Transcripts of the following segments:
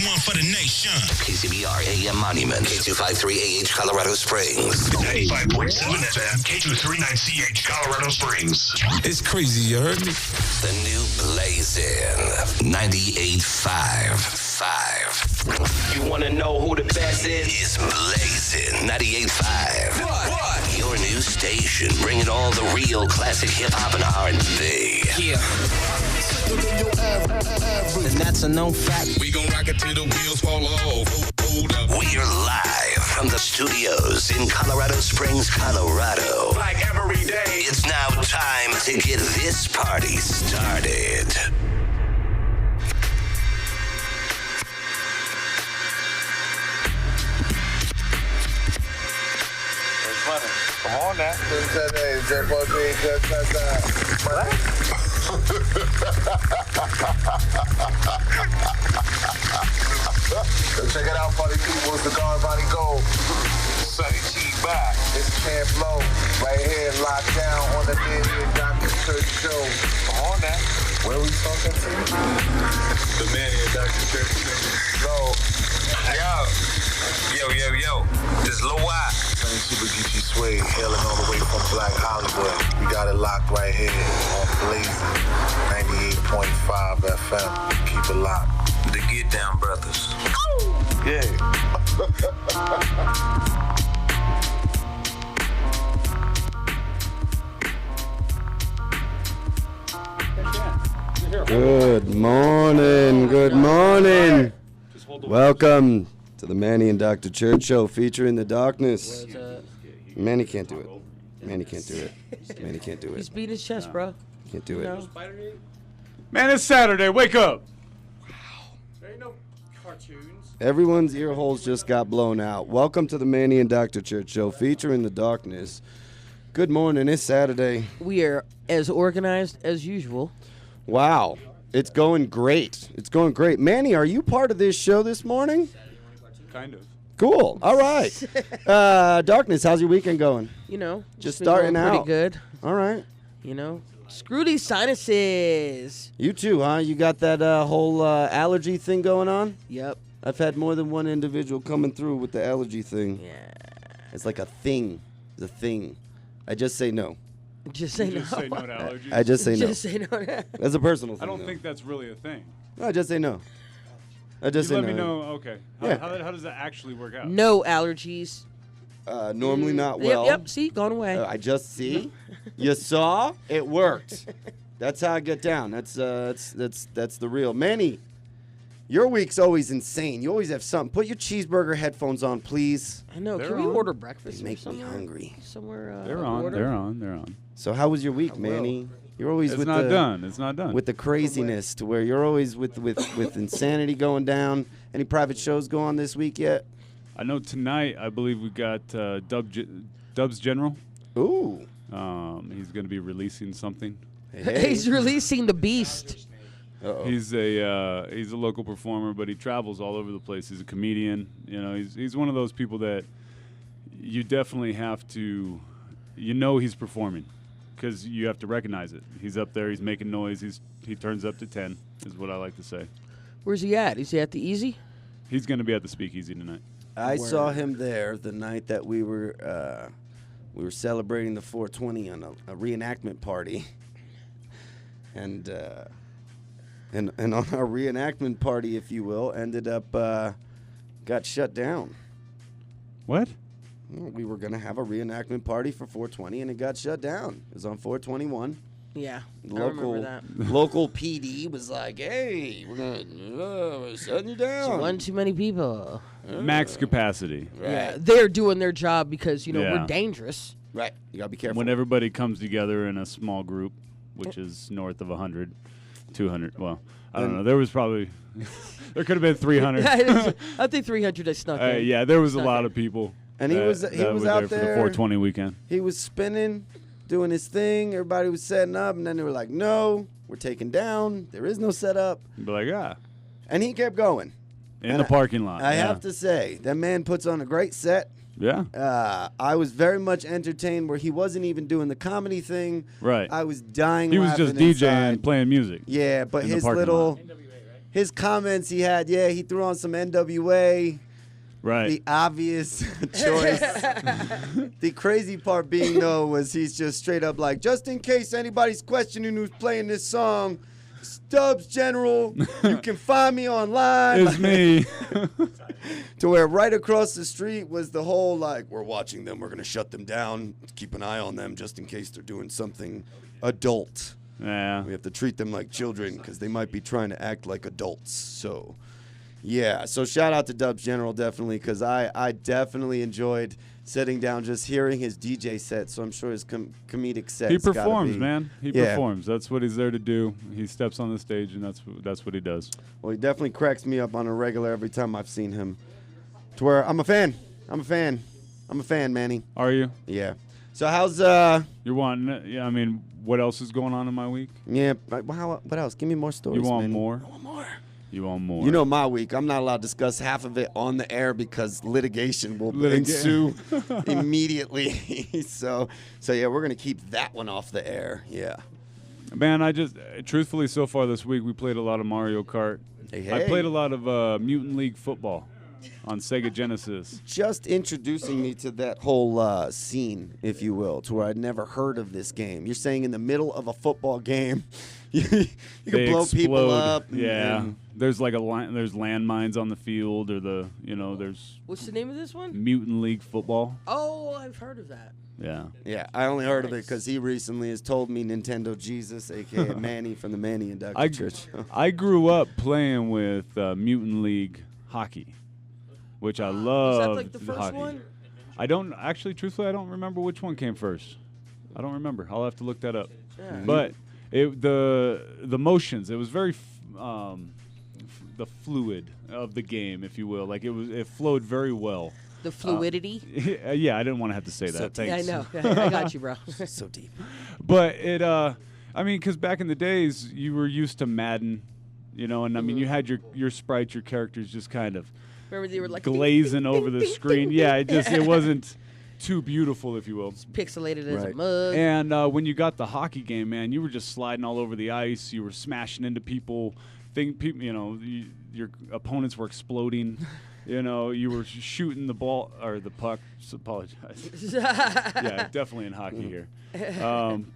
one for the nation. KCBR AM Monument, K253AH Colorado Springs. 95.7 FM, K239CH Colorado Springs. It's crazy, you heard me? The new Blazin' 98.5. You want to know who the best is? It's Blazin' 98.5. What? Your new station, bringing all the real classic hip-hop and R&B. Yeah. And that's a known fact. We gon' rock it till the wheels fall off. Hold up. We're live from the studios in Colorado Springs, Colorado. Like every day. It's now time to get this party started. Come on now. Check it out, party people. It's the guard body gold. Sunny cheek back. It's Camp Low. Right here, locked down on the Manny and Dr. Church show. Come on now. Where are we talking to? The Manny and Dr. Church show. Low. Yo. This Lil Y. Sunny Super Geechee Sway, hailing all the way from Black Hollywood. We got it locked right here on Blazin' 98.5 FM. Keep it locked. The Get Down Brothers. Yeah. Good morning. Welcome to the Manny and Dr. Church show featuring the darkness. Manny can't do it. Manny can't do it. He's beat his chest, bro. Can't do it. Man, it's Saturday. Wake up. There ain't no cartoons. Everyone's ear holes just got blown out. Welcome to the Manny and Dr. Church show featuring the darkness. Good morning. It's Saturday. We are as organized as usual. Wow. It's going great. Manny, are you part of this show this morning? Kind of. Cool. All right. Darkness, how's your weekend going? You know, Just been starting going out. pretty good. All right. You know, screw these sinuses. You too, huh? You got that whole allergy thing going on? Yep. I've had more than one individual coming through with the allergy thing. Yeah. It's like a thing. It's a thing. I just say no. Just say You no. just say no to allergies. I just say no. Just say no. That's a personal thing. I don't though. think that's really a thing. No, I just say no. I just You say let no. me know. Okay. Yeah. How does that actually work out? No allergies. Normally not well. Yep. See, gone away. I just see. You saw? It worked. That's how I get down. That's the real. Manny, your week's always insane. You always have something. Put your cheeseburger headphones on, please. I know. They're Can we on. order breakfast? They make me somewhere? hungry. Somewhere. They're on. order? They're on. So how was your week, Manny? You're always It's with not the done. It's not done. with the craziness to where you're always with insanity going down. Any private shows go on this week yet? I know tonight. I believe we got Dubs General. Ooh. He's going to be releasing something. Hey. He's releasing the beast. Uh-oh. He's a local performer, but he travels all over the place. He's a comedian. You know, he's one of those people that you definitely have to, he's performing because you have to recognize it. He's up there. He's making noise. He turns up to 10 is what I like to say. Where's he at? Is he at the Easy? He's going to be at the Speakeasy tonight. I saw him there the night that we were celebrating the 420 on a reenactment party, and on our reenactment party, if you will, ended up got shut down. What? We were gonna have a reenactment party for 420, and it got shut down. It was on 421. Yeah, I remember that. Local PD was like, "Hey, we're shutting you down." One too many people. Max capacity. Yeah, they're doing their job because Yeah. we're dangerous. Right. You gotta be careful. When everybody comes together in a small group, which is north of 100, 200. Well, I don't know. There was probably there could have been 300. I think 300 I snuck in. Yeah, there was a Snuck lot in. of people. And he was that out were there for the 420 weekend. He was spinning, doing his thing. Everybody was setting up, and then they were like, "No, we're taking down. There is no setup." You'd be like, And he kept going. in the parking lot. I yeah. have to say, that man puts on a great set. Yeah. I was very much entertained where he wasn't even doing the comedy thing. Right. I was dying He was laughing just DJing inside. and playing music. Yeah, but in the his parking little... lot. his comments he had, he threw on some NWA. Right. The obvious choice. The crazy part being, though, was he's just straight up like, just in case anybody's questioning who's playing this song, Stubbs General, you can find me online. It's me. To where right across the street was the whole, like, we're watching them, we're going to shut them down, keep an eye on them just in case they're doing something adult. Yeah. We have to treat them like children because they might be trying to act like adults. So, yeah. So shout out to Dubs General, definitely, because I definitely enjoyed sitting down just hearing his DJ set. So I'm sure his comedic set. He performs, man. He Yeah. performs. That's what he's there to do. He steps on the stage, and that's what he does. Well, he definitely cracks me up on a regular every time I've seen him. To where I'm a fan. I'm a fan, Manny. Are you? Yeah. So how's You're wanting? Yeah. I mean, what else is going on in my week? Yeah. What else? Give me more stories. You want Manny. more? I want more. You want more? You know my week. I'm not allowed to discuss half of it on the air because litigation will ensue immediately. So yeah, we're gonna keep that one off the air. Yeah. Man, I just truthfully so far this week we played a lot of Mario Kart. Hey. I played a lot of Mutant League football on Sega Genesis. Just introducing me to that whole scene, if you will, to where I'd never heard of this game. You're saying in the middle of a football game, you can blow people explode. up. Yeah. There's like there's landmines on the field, or there's What's the name of this one? Mutant League football. Oh, I've heard of that. Yeah. Yeah, I only heard of it because he recently has told me Nintendo Jesus, a.k.a. Manny from the Manny and Dr. Church. I grew up playing with Mutant League hockey, which I love. Is that like the first hockey. one? I don't actually, truthfully, I don't remember which one came first. I don't remember. I'll have to look that up. Yeah. But the motions, it was very the fluid of the game, if you will. Like it flowed very well. The fluidity? Yeah, I didn't want to have to say that. So Thanks. Yeah, I know. I got you, bro. So deep. But it, I mean, because back in the days, you were used to Madden, and I mean, you had your sprites, your characters just kind of Remember they were like glazing over the screen. Yeah, it wasn't too beautiful, if you will. pixelated as a Right. mug. And when you got the hockey game, man, you were just sliding all over the ice. You were smashing into people. Your opponents were exploding. You were shooting the ball or the puck. Apologize. Yeah, definitely in hockey here.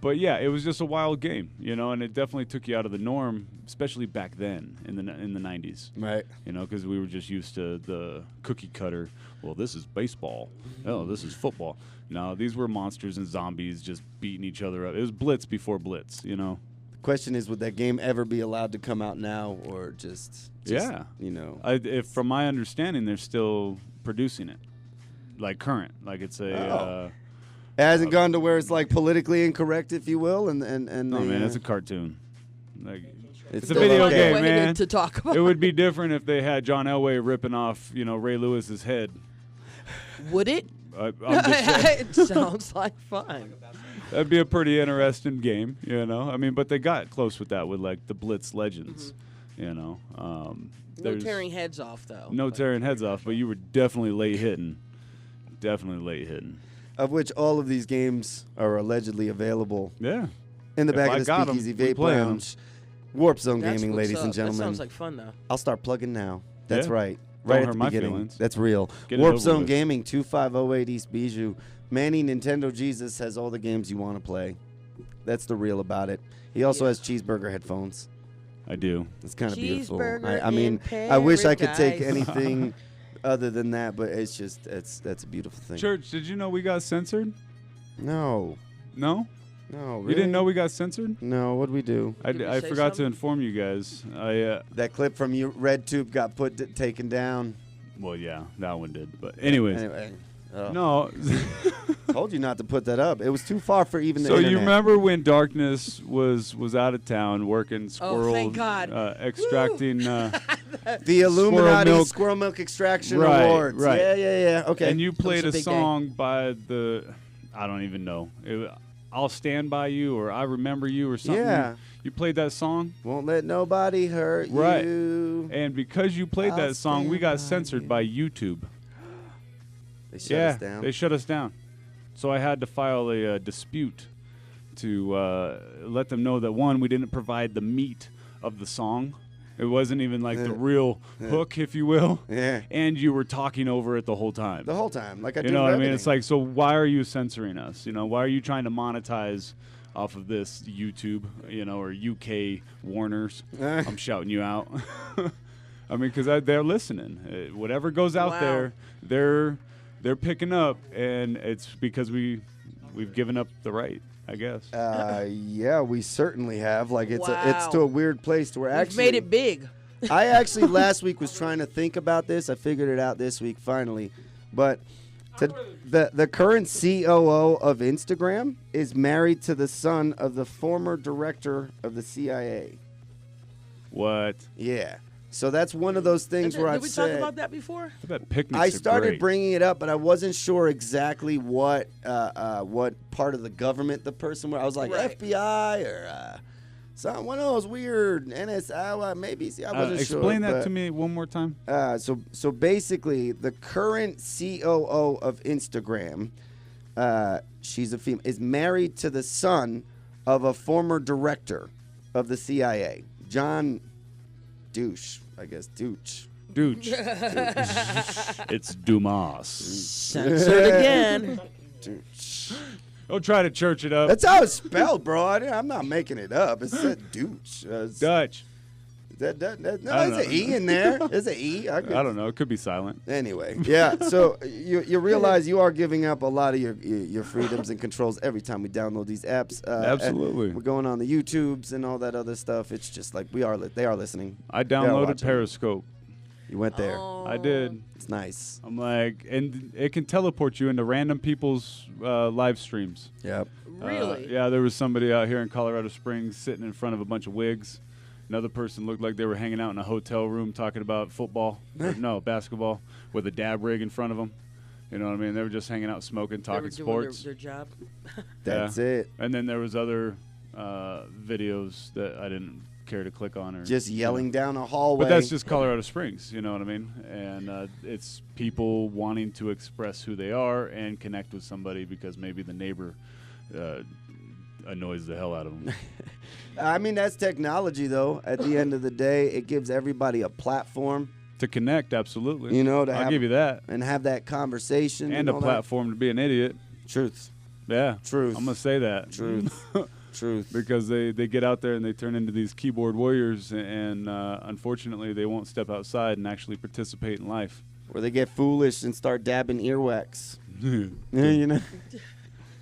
But yeah, it was just a wild game, and it definitely took you out of the norm, especially back then in the 90s. Right. Because we were just used to the cookie cutter. Well, this is baseball. Oh, this is football. No, these were monsters and zombies just beating each other up. It was Blitz before Blitz, The question is, would that game ever be allowed to come out now, or just Yeah. If from my understanding, they're still producing it, like current, like it's a. It hasn't gone to where it's like politically incorrect, if you will, and No, man, it's a cartoon. Like it's a still video okay. game, man. To talk about. It would be different if they had John Elway ripping off, Ray Lewis's head. Would it? I'm just saying. It sounds like fun. That'd be a pretty interesting game, I mean, but they got close with that with like the Blitz Legends, No there's tearing heads off, though. no tearing heads off, but you were definitely late hitting. Definitely late hitting. Of which all of these games are allegedly available Yeah. in the If back I of the got 'em, Speakeasy we Vape play 'em. Lounge. Warp Zone That's Gaming, what's ladies and up. gentlemen. That sounds like fun, though. I'll start plugging now. That's Yeah. right. Don't Right hurt at the my beginning. feelings. That's real. Get it Warp over Zone with. Gaming, 2508 East Bijou. Manny Nintendo Jesus has all the games you want to play. That's the real about it. He also has cheeseburger headphones. I do. It's kind of beautiful. Cheeseburger I mean, in I wish I could take paradise. anything other than that, but it's just that's a beautiful thing. Church, did you know we got censored? No, No? really? You didn't know we got censored? No, what'd we do? Did we I say forgot to something? inform you guys. That clip from you, RedTube, got taken down. Well, yeah, that one did. But anyways, Anyway, no. told you not to put that up. It was too far for even the So internet. you remember when Darkness was out of town working squirrel, thank God. extracting, the Illuminati milk. Squirrel Milk Extraction Right, Awards. right. Yeah. Okay. and you played a a big day. song by I don't even know. I'll Stand By You or I Remember You or something. Yeah. You played that song? Won't let nobody hurt Right. you. And because you played I'll that song, we stand got by censored you. by YouTube. They shut Yeah, us down. they shut us down. So I had to file a dispute to let them know that, one, we didn't provide the meat of the song, It wasn't even like the real hook, if you will. Yeah. And you were talking over it the whole time. The whole time, like I do. You know what I mean? everything. It's like, so why are you censoring us? You know, why are you trying to monetize off of this YouTube, you know, or UK Warners? I'm shouting you out. I mean, because they're listening. Whatever goes out there, they're picking up, and it's because we've given up the right, I guess. Yeah, we certainly have. Like it's Wow. to a weird place to where We've actually made it big. I actually last week was trying to think about this. I figured it out this week finally. But the current COO of Instagram is married to the son of the former director of the CIA. What? Yeah. So that's one of those things where Did I've we said talk about that before? I bet picnics I are started great. bringing it up, but I wasn't sure exactly what part of the government the person was. I was like Right. FBI or one of those weird NSI, maybe. See, I wasn't sure. Explain that but, to me one more time. So basically, the current COO of Instagram, she's a female, is married to the son of a former director of the CIA, John Douche, I guess. Douche. Dude. It's Dumas. Censored again. Douche. Don't try to church it up. That's how it's spelled, bro. I'm not making it up. It said douche. Dutch. No, I there's don't an E in there. There's an E. I don't know. It could be silent. Anyway, yeah. So you realize you are giving up a lot of your freedoms and controls every time we download these apps. Absolutely. We're going on the YouTubes and all that other stuff. It's just like they are listening. I They are downloaded watching. Periscope. You went there. I did. It's nice. I'm like, and it can teleport you into random people's live streams. Yep. Really? Yeah, there was somebody out here in Colorado Springs sitting in front of a bunch of wigs. Another person looked like they were hanging out in a hotel room talking about football. No, basketball with a dab rig in front of them. You know what I mean? They were just hanging out, smoking, They were talking doing sports. their job. That's Yeah. it. And then there was other videos that I didn't care to click on. Or Just yelling down a hallway. But that's just Colorado Springs, you know what I mean? And it's people wanting to express who they are and connect with somebody because maybe the neighbor annoys the hell out of them. I mean, that's technology, though. At the end of the day, it gives everybody a platform. To connect, absolutely. You know, I'll give you that. and have that conversation And a all that. platform to be an idiot. Truth. Yeah. Truth. I'm going to say that. Truth. Truth. Because they get out there and they turn into these keyboard warriors, and unfortunately, they won't step outside and actually participate in life. Where they get foolish and start dabbing earwax. Yeah, you know.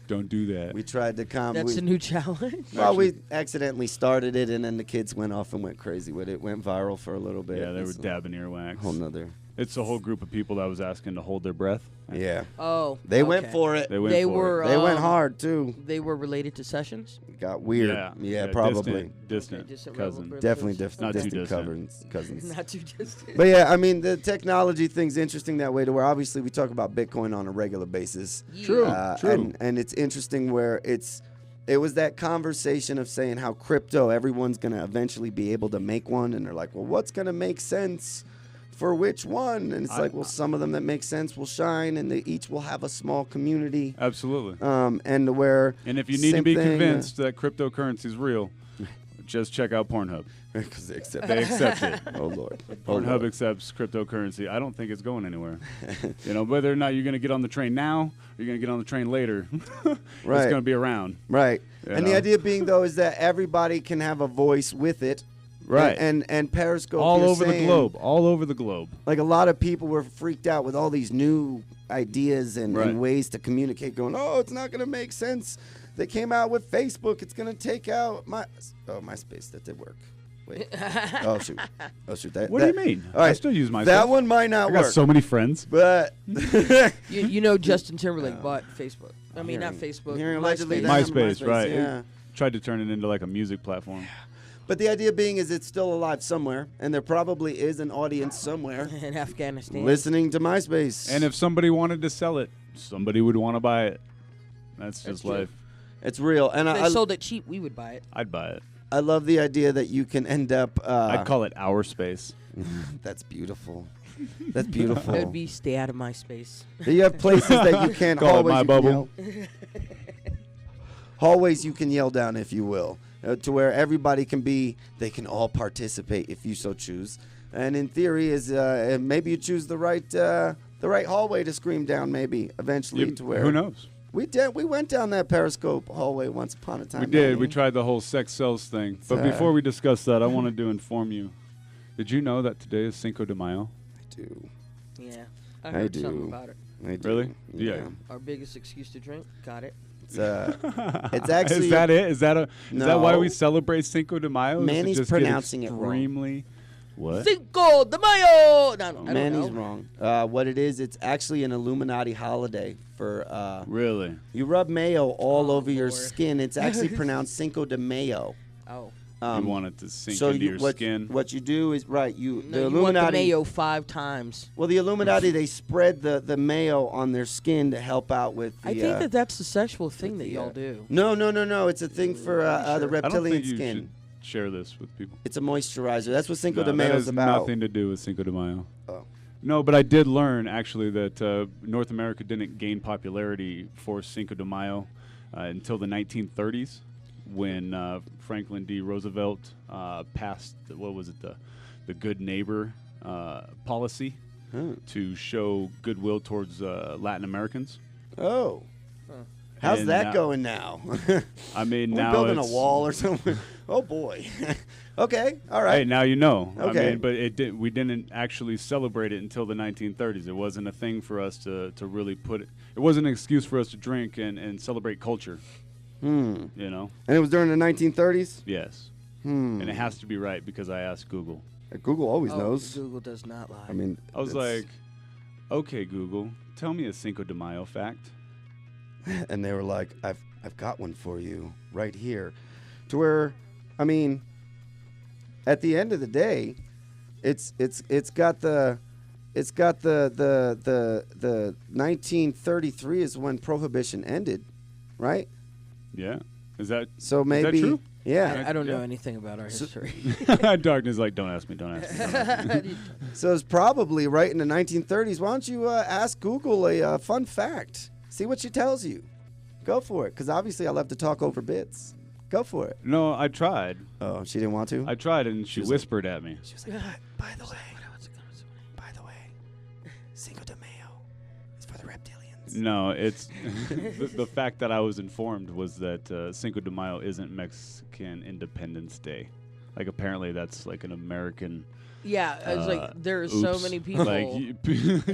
Don't do that. We tried to That's a new challenge. Well, we accidentally started it, and then the kids went off and went crazy with it. Went viral for a little bit. Yeah, they were It's a dabbing earwax. whole nother. It's a whole group of people that was asking to hold their breath. Yeah. Oh. They went okay. for it. They went They for were. it. They went hard, too. They were related to Sessions. It got weird. Yeah, probably. Distant distant cousin. relatives. Definitely Not too distant distant. cousins. Not too distant. But yeah, I mean, the technology thing's interesting that way to where obviously we talk about Bitcoin on a regular basis. True, true. And it's interesting where it was that conversation of saying how crypto, everyone's going to eventually be able to make one. And they're like, well, what's going to make sense for which one? And it's like, well, some of them that make sense will shine and they each will have a small community. Absolutely. And where. And if you need to same be thing, convinced that cryptocurrency is real, just check out Pornhub. because they accept They accept it. Oh, Lord. Pornhub accepts cryptocurrency. I don't think it's going anywhere. You know, whether or not you're going to get on the train now or you're going to get on the train later, Right. it's going to be around. Right. You And know? the idea being, though, is that everybody can have a voice with it. Right. And Periscope, All you're over the saying, globe. All over the globe. Like a lot of people were freaked out with all these new ideas and Right. ways to communicate, going, oh, it's not going to make sense. They came out with Facebook. It's going to take out MySpace. That did work. Wait. Oh, shoot. That, What that, do you mean? All right. I still use MySpace. That one might I not got work. so many friends. But You know Justin Timberlake bought Facebook. I mean, not Hearing- Facebook. hearing allegedly MySpace. that happened to MySpace, right. Yeah. Tried to turn it into like a music platform. But the idea being is it's still alive somewhere, and there probably is an audience somewhere In Afghanistan. listening to MySpace. And if somebody wanted to sell it, somebody would want to buy it. That's just true. life. it's real, and If they I sold it cheap, we would buy it. I'd buy it. I love the idea that you can end up. I'd call it our space. That's beautiful. That's It beautiful. would be stay out of my space. You have places that you can't Call it hallways my you can bubble. yell- hallways you can yell down if you will. to where everybody they can all participate if you so choose. And in theory, is maybe you choose the right hallway to scream down. Maybe eventually to where who knows. We went down that Periscope hallway once upon a time. We did. Manny. We tried the whole sex sells thing. But before we discuss that, I wanted to inform you. Did you know that today is Cinco de Mayo? I do. Yeah, I heard do. something about it. I do. Really? Yeah. Our biggest excuse to drink. Got it. It's actually. Is that it? Is that why No. we celebrate Cinco de Mayo? Is Manny's to just get pronouncing it wrong. extremely. What? Cinco de Mayo. No, I don't Manny's know. wrong. What it is, it's actually an Illuminati holiday for. Really? You rub mayo all over your Lord. skin. It's actually pronounced Cinco de Mayo. Oh. You want it to sink so into your what, skin? What you do is right. No, The you want Illuminati. the mayo 5 times. Well, the Illuminati they spread the mayo on their skin to help out with. The, I think that's the sexual thing that the, y'all do. No. It's a thing for the I don't reptilian think you skin. should share this with people. It's a moisturizer. That's what Cinco No, de Mayo that is has about. nothing to do with Cinco de Mayo. Oh. No, but I did learn actually that North America didn't gain popularity for Cinco de Mayo until the 1930s, when Franklin D. Roosevelt passed the Good Neighbor policy to show goodwill towards Latin Americans. Oh. How's And that now- going now? I mean, We're now building a it's- wall or something. Oh boy. Okay. All right. Hey, now you know. Okay. I mean, but we didn't actually celebrate it until the 1930s. It wasn't a thing for us to really put it. It wasn't an excuse for us to drink and celebrate culture. You know? And it was during the 1930s. Yes. And it has to be right because I asked Google. Google always knows. Google does not lie. I mean, I was like, okay, Google, tell me a Cinco de Mayo fact. and they were like, I've got one for you right here, to where, I mean, at the end of the day, it's got the 1933 is when Prohibition ended, right? Yeah. Is that So maybe true? yeah. I don't know anything about our history. Darkness like, don't ask me, don't ask me. Don't ask me. So it's probably right in the 1930s. Why don't you ask Google a fun fact? See what she tells you. Go for it, because obviously I love to talk over bits. Go for it. No, I tried. Oh, she didn't want to? I tried, and she whispered at me. She was like, by the way, Cinco de Mayo is for the reptilians. No, it's the fact that I was informed was that Cinco de Mayo isn't Mexican Independence Day. Like, apparently that's like an American. Yeah, it's like there are so oops. many people. Like,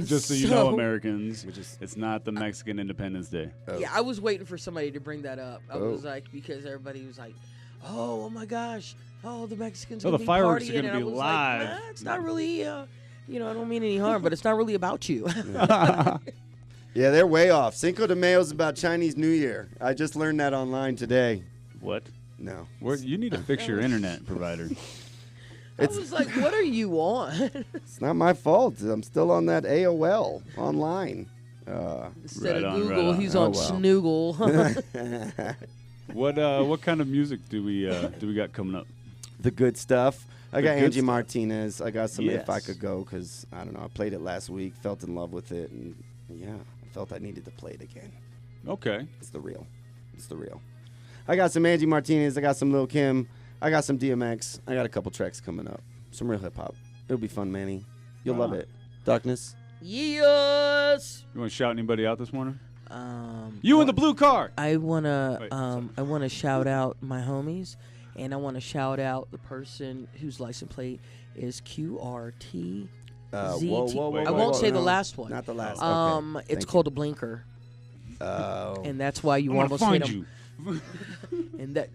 just so you So- know, Americans, is- it's not the Mexican Independence Day. Yeah, I was waiting for somebody to bring that up. I was like, because everybody was like, oh my gosh, the Mexicans. Oh, gonna the be fireworks are partying," gonna and I be was live. Like, nah, it's not really. I don't mean any harm, but it's not really about you. Yeah, they're way off. Cinco de Mayo is about Chinese New Year. I just learned that online today. What? No. You need to fix your internet provider. I was like, what are you on? It's not my fault. I'm still on that AOL online. Instead Right of on, Google, right on. he's Oh, on well. Snoogle. What kind of music do we got coming up? The good stuff. I got good Angie stuff. Martinez. I got some If I Yes. Could Go, because, I don't know, I played it last week, felt in love with it, and yeah, I felt I needed to play it again. Okay. It's the real. I got some Angie Martinez. I got some Lil Kim. I got some DMX. I got a couple tracks coming up. Some real hip hop. It'll be fun, Manny. You'll love it. Darkness. Yes. You want to shout anybody out this morning? Um, You in the blue car. I wanna Wait, I wanna shout out my homies, and I wanna shout out the person whose license plate is QRT. Whoa, I won't say the no. last one. Not the last. It's Thank called a blinker, you. Oh. and that's why you I want to almost hit find him. you. And that,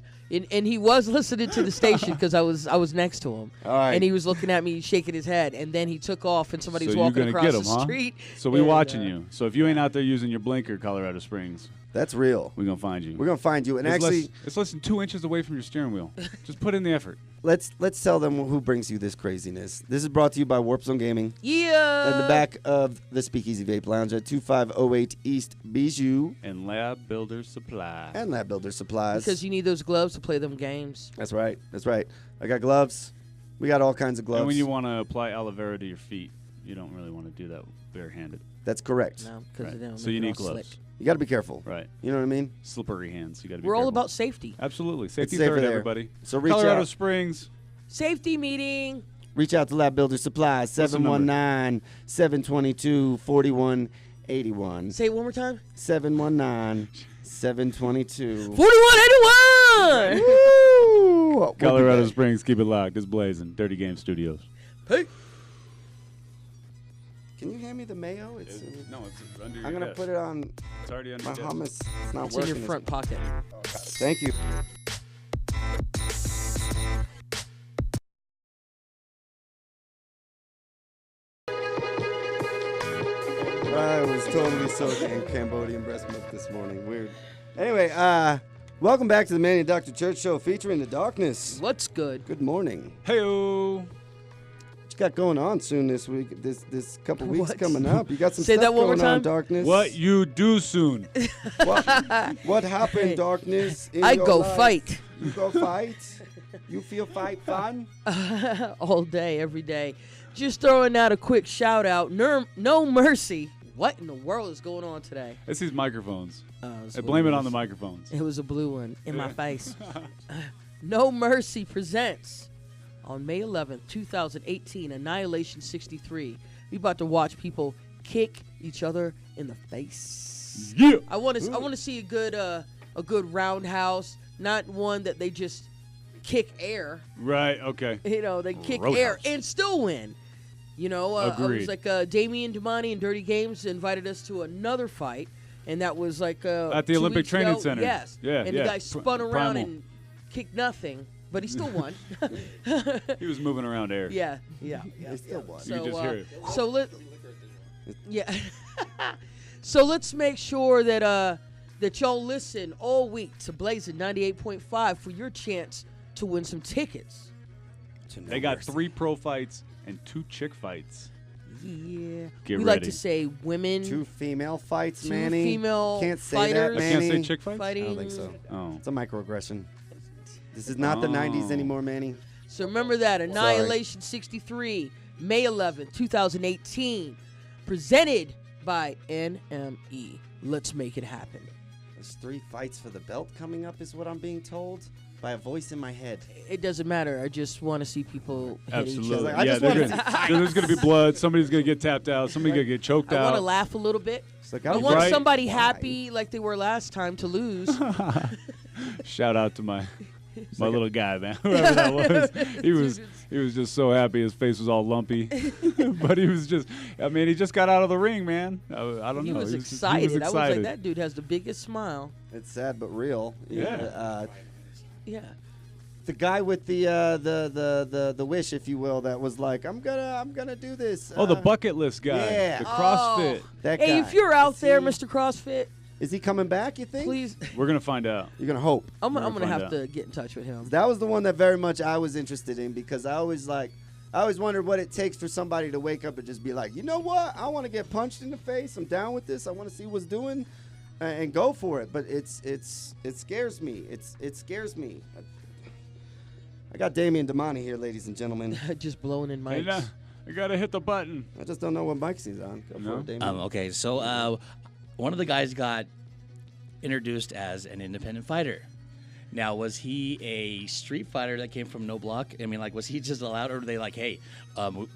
and he was listening to the station because I was next to him, All right. and he was looking at me, shaking his head, and then he took off, and somebody So was you're walking gonna across get the him, huh? street. So we and, watching you. So if you ain't out there using your blinker, Colorado Springs, That's real. we're gonna find you. We're going to find you. And It's actually, it's less than 2 inches away from your steering wheel. Just put in the effort. let's tell them who brings you this craziness. This is brought to you by Warp Zone Gaming. Yeah. In the back of the Speakeasy Vape Lounge at 2508 East Bijou And Lab Builder Supply. and Lab Builder Supplies. Because you need those gloves to play them games. That's right. That's right. I got gloves. We got all kinds of gloves. And when you want to apply aloe vera to your feet, you don't really want to do that barehanded. That's correct. No, because Right. they don't So make you it need all gloves. slick. You got to be careful. Right. You know what I mean? Slippery hands. You got to be We're all careful. about safety. Absolutely. Safety safer third, there. everybody. So reach Colorado out. Springs. Safety meeting. Reach out to Lab Builder Supplies, What's the number? 719-722-4181. Say it one more time. 719-722. 4181. Woo! Colorado We'll be back. Springs, keep it locked. It's blazing. Dirty Game Studios. Hey. Can you hand me the mayo? It's No, it's under your I'm going to desk. put it on It's already under my your desk. hummus. It's not It's in working. your front pocket. Thank you. I was totally soaking Cambodian breast milk this morning. Weird. Anyway, welcome back to the Manny and Dr. Church Show featuring the darkness. What's good? Good morning. Hey-o. What you got going on soon this week? This couple weeks What? coming up. You got some Say stuff that one more going on, time. darkness. What you do soon. What happened, darkness? In I your go life? fight. You go fight. You feel fight fun? All day, every day. Just throwing out a quick shout out. No mercy. What in the world is going on today? It's these microphones. It's I blame it on the blue. microphones. It was a blue one in my face. No Mercy presents on May 11th, 2018, Annihilation 63. We about to watch people kick each other in the face. Yeah. I want to see a good roundhouse, not one that they just kick air. Right, okay. You know, they kick Roadhouse. air and still win. You know, I Agreed. was like Damian Damani and Dirty Games invited us to another fight, and that was like At the 2 Olympic weeks Training ago. Center. Yes. Yeah, and yeah. the guy spun around Primal. and kicked nothing, but he still won. He was moving around air. yeah. They still won. You can just hear it. So so let's make sure that that y'all listen all week to Blazing 98.5 for your chance to win some tickets. They got 3 pro fights and 2 chick fights. Yeah. Get we like ready. to say women 2 female fights, 2 Manny. female Can't say fighters. that, I can't Manny. say chick fights? fighting. I don't think so. Oh. It's a microaggression. This is not the 90s anymore, Manny. So remember that. Annihilation 63, May 11th, 2018. Presented by NME. Let's make it happen. There's 3 fights for the belt coming up is what I'm being told by a voice in my head. It doesn't matter. I just want to see people hit each Absolutely. other. I Yeah, just wanna there's going to be blood. Somebody's going to get tapped out. Somebody's going to get choked I out. want to laugh a little bit. It's like, I want Right. somebody Why? happy like they were last time to lose. Shout out to my little guy, man. Whoever that was. He was just so happy. His face was all lumpy. But he was just, I mean, he just got out of the ring, man. I don't He know. was He was excited. I was like, excited. that dude has the biggest smile. It's sad but real. Yeah. Yeah. The guy with the wish, if you will, that was like, I'm gonna do this. Oh, the bucket list guy. yeah. The CrossFit. That Hey, guy. if you're out Is there, he- Mr. CrossFit, is he coming back? You think? please. We're going to find out. You're gonna hope. I'm gonna gonna find have out. to get in touch with him. That was the one that very much I was interested in because I always wondered what it takes for somebody to wake up and just be like, you know what? I want to get punched in the face. I'm down with this. I want to see what's doing, and go for it. But it scares me. It scares me. I got Damian Damani here, ladies and gentlemen. Just blowing in Hey, mics. now, I got to hit the button. I just don't know what mics he's on. Go No? for it, Damian. Okay, so one of the guys got introduced as an independent fighter. Now, was he a street fighter that came from no block? I mean, like, was he just allowed, or were they like, hey,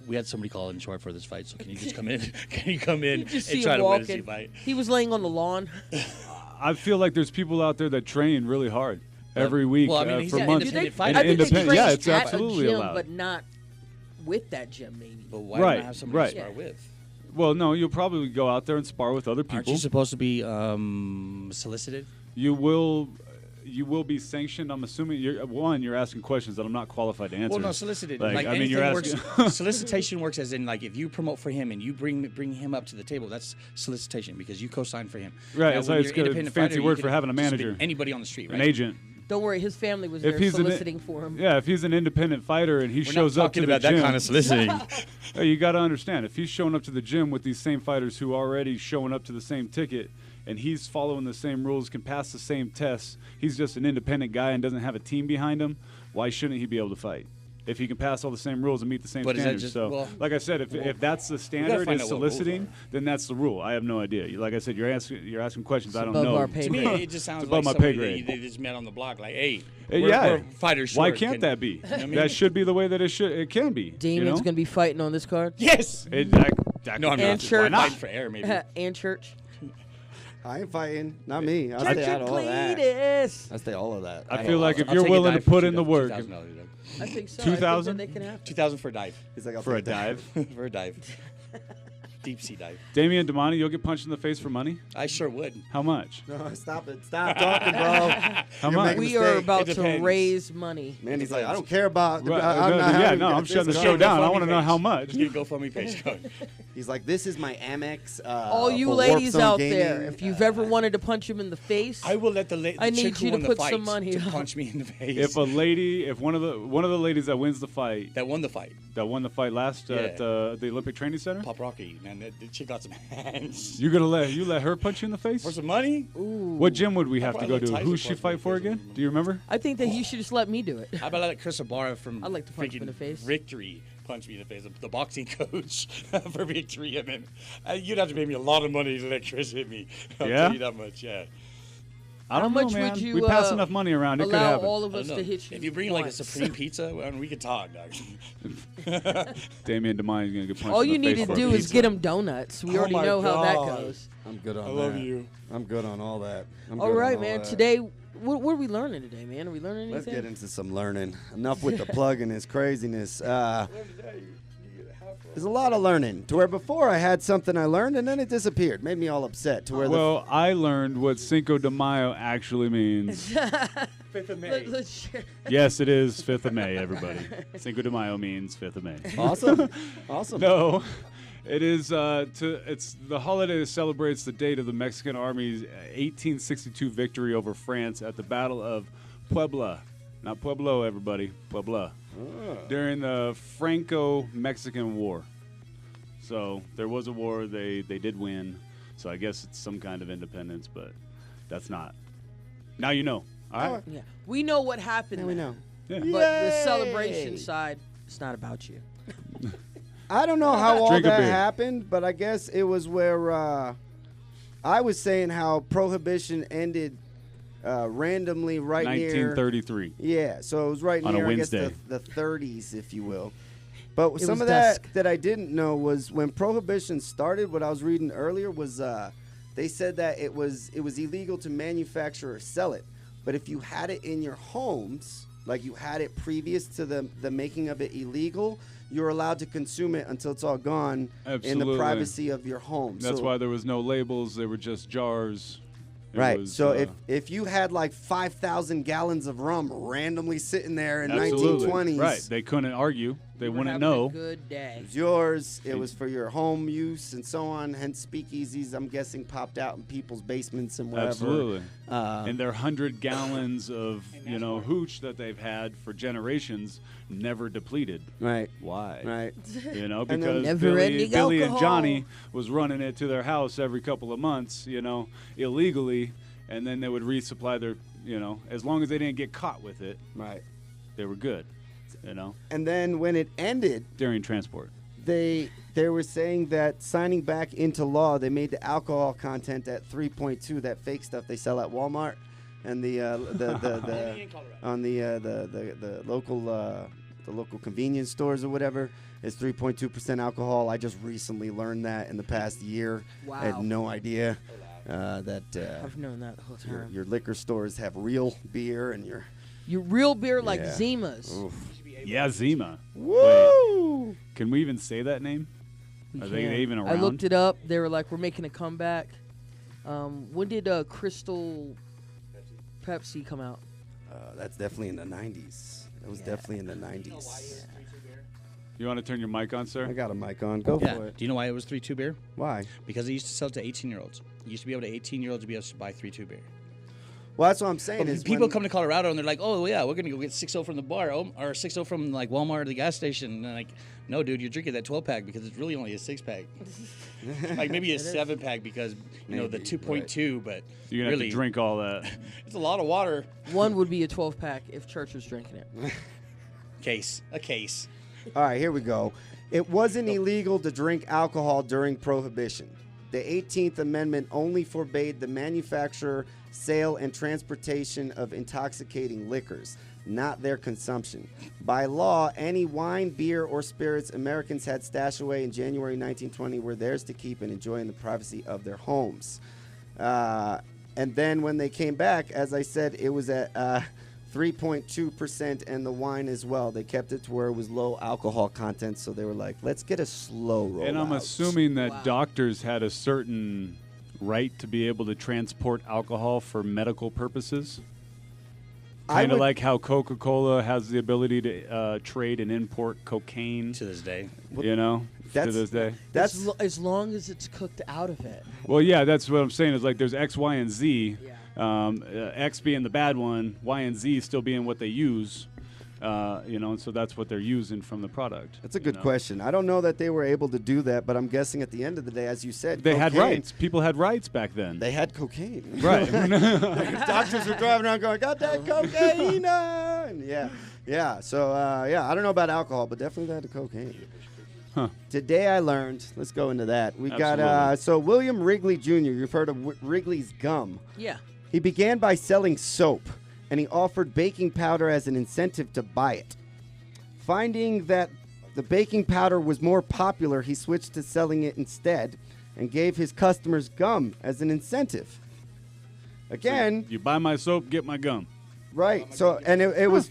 we had somebody call in short for this fight, so can you just come in? Can you come in You just and see try him to win a walking. street fight? He was laying on the lawn. I feel like there's people out there that train really hard every week well, I mean, he's for an months. independent I fighter. think they Independent- trained yeah, it's at absolutely a gym, allowed. but not with that gym, maybe. But why Right, not have somebody right. to spar with? Well, no, you'll probably go out there and spar with other Aren't people. you supposed to be solicited? You will be sanctioned. I'm assuming you're asking questions that I'm not qualified to answer. Well, no, solicited. Like, Like, I mean, you're anything asking. works. Solicitation works as in, like, if you promote for him and you bring him up to the table, that's solicitation because you co-sign for him. Right, Now, it's when like- you're it's a independent fancy fighter, word you for can having a just be manager. Anybody on the street, right? An agent. Don't worry, his family was If there he's soliciting for him. Yeah, if he's an independent fighter and he We're shows not up to talking the about that gym, kind of soliciting. Hey, you got to understand, if he's showing up to the gym with these same fighters who are already showing up to the same ticket, and he's following the same rules, can pass the same tests, he's just an independent guy and doesn't have a team behind him, why shouldn't he be able to fight? if he can pass all the same rules and meet the same But is that standards. just- So, well- like I said, if that's the standard find is out what rules soliciting, are. then that's the rule. I have no idea. Like I said, you're asking questions I don't above know. our pay To me, grade. it just sounds It's like above my pay somebody grade. they just met on the block. Like, hey, Yeah. we're fighters Why short. can't Can- that be? You know what I mean? That should be the way that it can be. Damien's gonna be fighting on this card. Yes. That No, I'm And not. church. Why not? For air, maybe. And church. I ain't fighting. Not me. I'll Church stay out and of all that. Cletus. I'll stay all of that. I feel like if I'll you're take a willing to dive for put in the $2,000, work, Doug. I think so. 2,000? They can have. 2,000 for a dive. He's like, I'll for a take that. dive. For a dive. Deep sea dive. Damien Damani, you'll get punched in the face for money? I sure would. How much? No, stop it. Stop talking, bro. How You're much? making a We are mistake. about It to depends. raise money. Man, he's like, I don't care about. Right, I'm not yeah, having no, I'm this shutting the going. show down. I GoFundMe want to know page. how much. Just get a GoFundMe page going. He's like, this is my Amex. All you for ladies Warp Zone out Gaming. there, if you've ever wanted to punch him in the face, I will let the I chick need who you to won the put fight some money to up. punch me in the face. If one of the ladies that wins the fight, that won the fight, that won the fight last at the Olympic Training Center, Pop Rocky, man, that chick got some hands. you let her punch you in the face? For some money? What gym would we have to probably go to? let Who's Tyson she punch me fight in for the face. again? Do you remember? I think that you should just let me do it. How about let Chris Ibarra from I'd like to punch him in the freaking face. Victory punch me in the face? The boxing coach for Victory. I mean, you'd have to pay me a lot of money to let Chris hit me. I'll Yeah? tell you that much, yeah. I don't How know, much man. would you we pass enough money around. It could allow happen. all of I us don't to know. hit you? If you bring like a once? supreme pizza, we could talk, dog. Damien Damani is gonna get punched. All in you the need face to for a do is pizza. get him donuts. We Oh already my know how that God. goes. I'm good on that. I love you. I'm good on all that. I'm All good on right, all man. that. Today, what are we learning today, man? Are we learning Let's anything? get into some learning. Enough with the plug and his craziness. There's a lot of learning. To where before I had something I learned and then it disappeared. Made me all upset. To where Well, I learned what Cinco de Mayo actually means. 5th of May. Let's share. Yes, it is 5th of May, everybody. Cinco de Mayo means 5th of May. awesome. Awesome. No, it is it's the holiday that celebrates the date of the Mexican Army's 1862 victory over France at the Battle of Puebla. Not Pueblo, everybody. Puebla. During the Franco-Mexican War. So there was a war. They did win. So I guess it's some kind of independence, but that's not. Now you know. All right. Yeah, we know what happened. Now we there, know. Yeah. But the celebration side, it's not about you. I don't know how all Drink a that beer. happened, but I guess it was where I was saying how Prohibition ended randomly right near 1933. Yeah, so it was right On a near, I guess, Wednesday. the 30s, if you will. But It some was of dusk. that I didn't know was when Prohibition started, what I was reading earlier was they said that it was illegal to manufacture or sell it. But if you had it in your homes, like you had it previous to the making of it illegal, you're allowed to consume it until it's all gone in Absolutely. the privacy of your home. That's So- why there was no labels. They were just jars. It Right. was, So if you had like 5,000 gallons of rum randomly sitting there in absolutely. 1920s, Right. They couldn't argue. They We're wouldn't having know. A good day. it was yours. It was for your home use and so on. Hence, speakeasies, I'm guessing, popped out in people's basements and wherever. Absolutely. Uh, And their 100 gallons of hooch that they've had for generations never depleted. Right. Why? Right. Because then- Billy Never-ending and alcohol. Johnny was running it to their house every couple of months, illegally, and then they would resupply their, as long as they didn't get caught with it, Right. they were good, And then when it ended, during transport. they were saying that signing back into law, they made the alcohol content at 3.2, that fake stuff they sell at Walmart, and the on the local convenience stores or whatever is 3.2% alcohol. I just recently learned that in the past year. I had Wow. no idea that I've known that the whole time. your liquor stores have real beer and your Your real beer like Yeah. Zima's. oof. Yeah, Zima. Woo! Wait, can we even say that name? We Are they can. even I around? looked it up. They were like, we're making a comeback. When did Crystal Pepsi come out? That's definitely in the 90s. That was definitely in the 90s. You want to turn your mic on, sir? I got a mic on. Go Yeah. for it. Do you know why it was 3-2 beer? Why? Because they used to sell it to 18-year-olds. You used to be able to 18-year-olds to be able to buy 3-2 beer. Well, that's what I'm saying. But Is people when- come to Colorado and they're like, "Oh yeah, we're gonna go get 6-0 from the bar, or 6-0 from like Walmart or the gas station." And I'm like, no, dude, you're drinking that 12-pack because it's really only a 6-pack. Like maybe a 7-pack because the Maybe, 2.2, but You're gonna really, have to drink all that. it's a lot of water. One would be a 12-pack if Church was drinking it. A case. All right, here we go. It wasn't illegal to drink alcohol during Prohibition. The 18th Amendment only forbade the manufacture, sale, and transportation of intoxicating liquors, not their consumption. By law, any wine, beer, or spirits Americans had stashed away in January 1920 were theirs to keep and enjoy in the privacy of their homes. And then when they came back, as I said, it was at 3.2%, and the wine as well. They kept it to where it was low alcohol content, so they were like, let's get a slow roll. And I'm out. assuming that doctors had a certain right to be able to transport alcohol for medical purposes. Kind of like how Coca-Cola has the ability to trade and import cocaine. To this day. You know? To this day. That's as long as it's cooked out of it. Well, yeah, that's what I'm saying. Is like there's X, Y, and Z. X being the bad one, Y and Z still being what they use. And so that's what they're using from the product. That's a good question. I don't know that they were able to do that, but I'm guessing at the end of the day, as you said, they had cocaine. rights. People had rights back then. They had cocaine. Right. Doctors were driving around going, got that cocaine. Yeah. So, I don't know about alcohol, but definitely they had the cocaine. Huh. Today I learned, let's go into that. We Absolutely. got, so William Wrigley Jr., you've heard of Wrigley's gum. Yeah. He began by selling soap, and he offered baking powder as an incentive to buy it. Finding that the baking powder was more popular, he switched to selling it instead and gave his customers gum as an incentive. Again, So you buy my soap, get my gum. right. So, and it was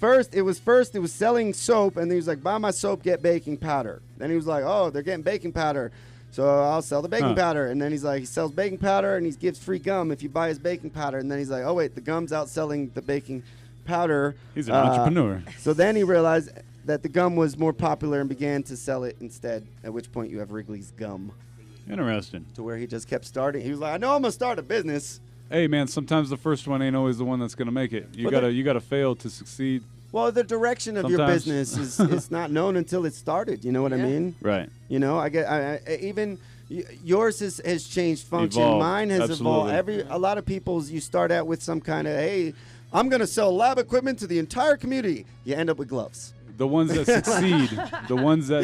selling soap, and he was like, buy my soap, get baking powder. Then he was like, oh, they're getting baking powder, so I'll sell the baking powder. And then he's like, he sells baking powder, and he gives free gum if you buy his baking powder. And then he's like, oh, wait, the gum's outselling the baking powder. He's an entrepreneur. So then he realized that the gum was more popular and began to sell it instead, at which point you have Wrigley's gum. Interesting. To where he just kept starting. He was like, I know I'm going to start a business. Hey, man, sometimes the first one ain't always the one that's going to make it. You Well, gotta fail to succeed. Well, the direction of your Sometimes. business is not known until it's started. You know what I mean? Right. You know, even yours has changed function. Evolved. Mine has Absolutely. evolved. A lot of people's, you start out with some kind of, hey, I'm going to sell lab equipment to the entire community. You end up with gloves. The ones that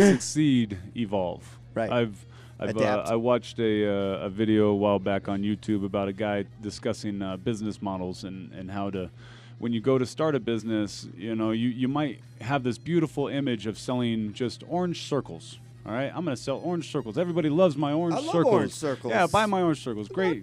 succeed, evolve. Right. Adapt. I watched a video a while back on YouTube about a guy discussing business models and how to, when you go to start a business, you might have this beautiful image of selling just orange circles. All right, I'm going to sell orange circles. Everybody loves my orange circles. I love orange circles. Yeah, buy my orange circles. Great.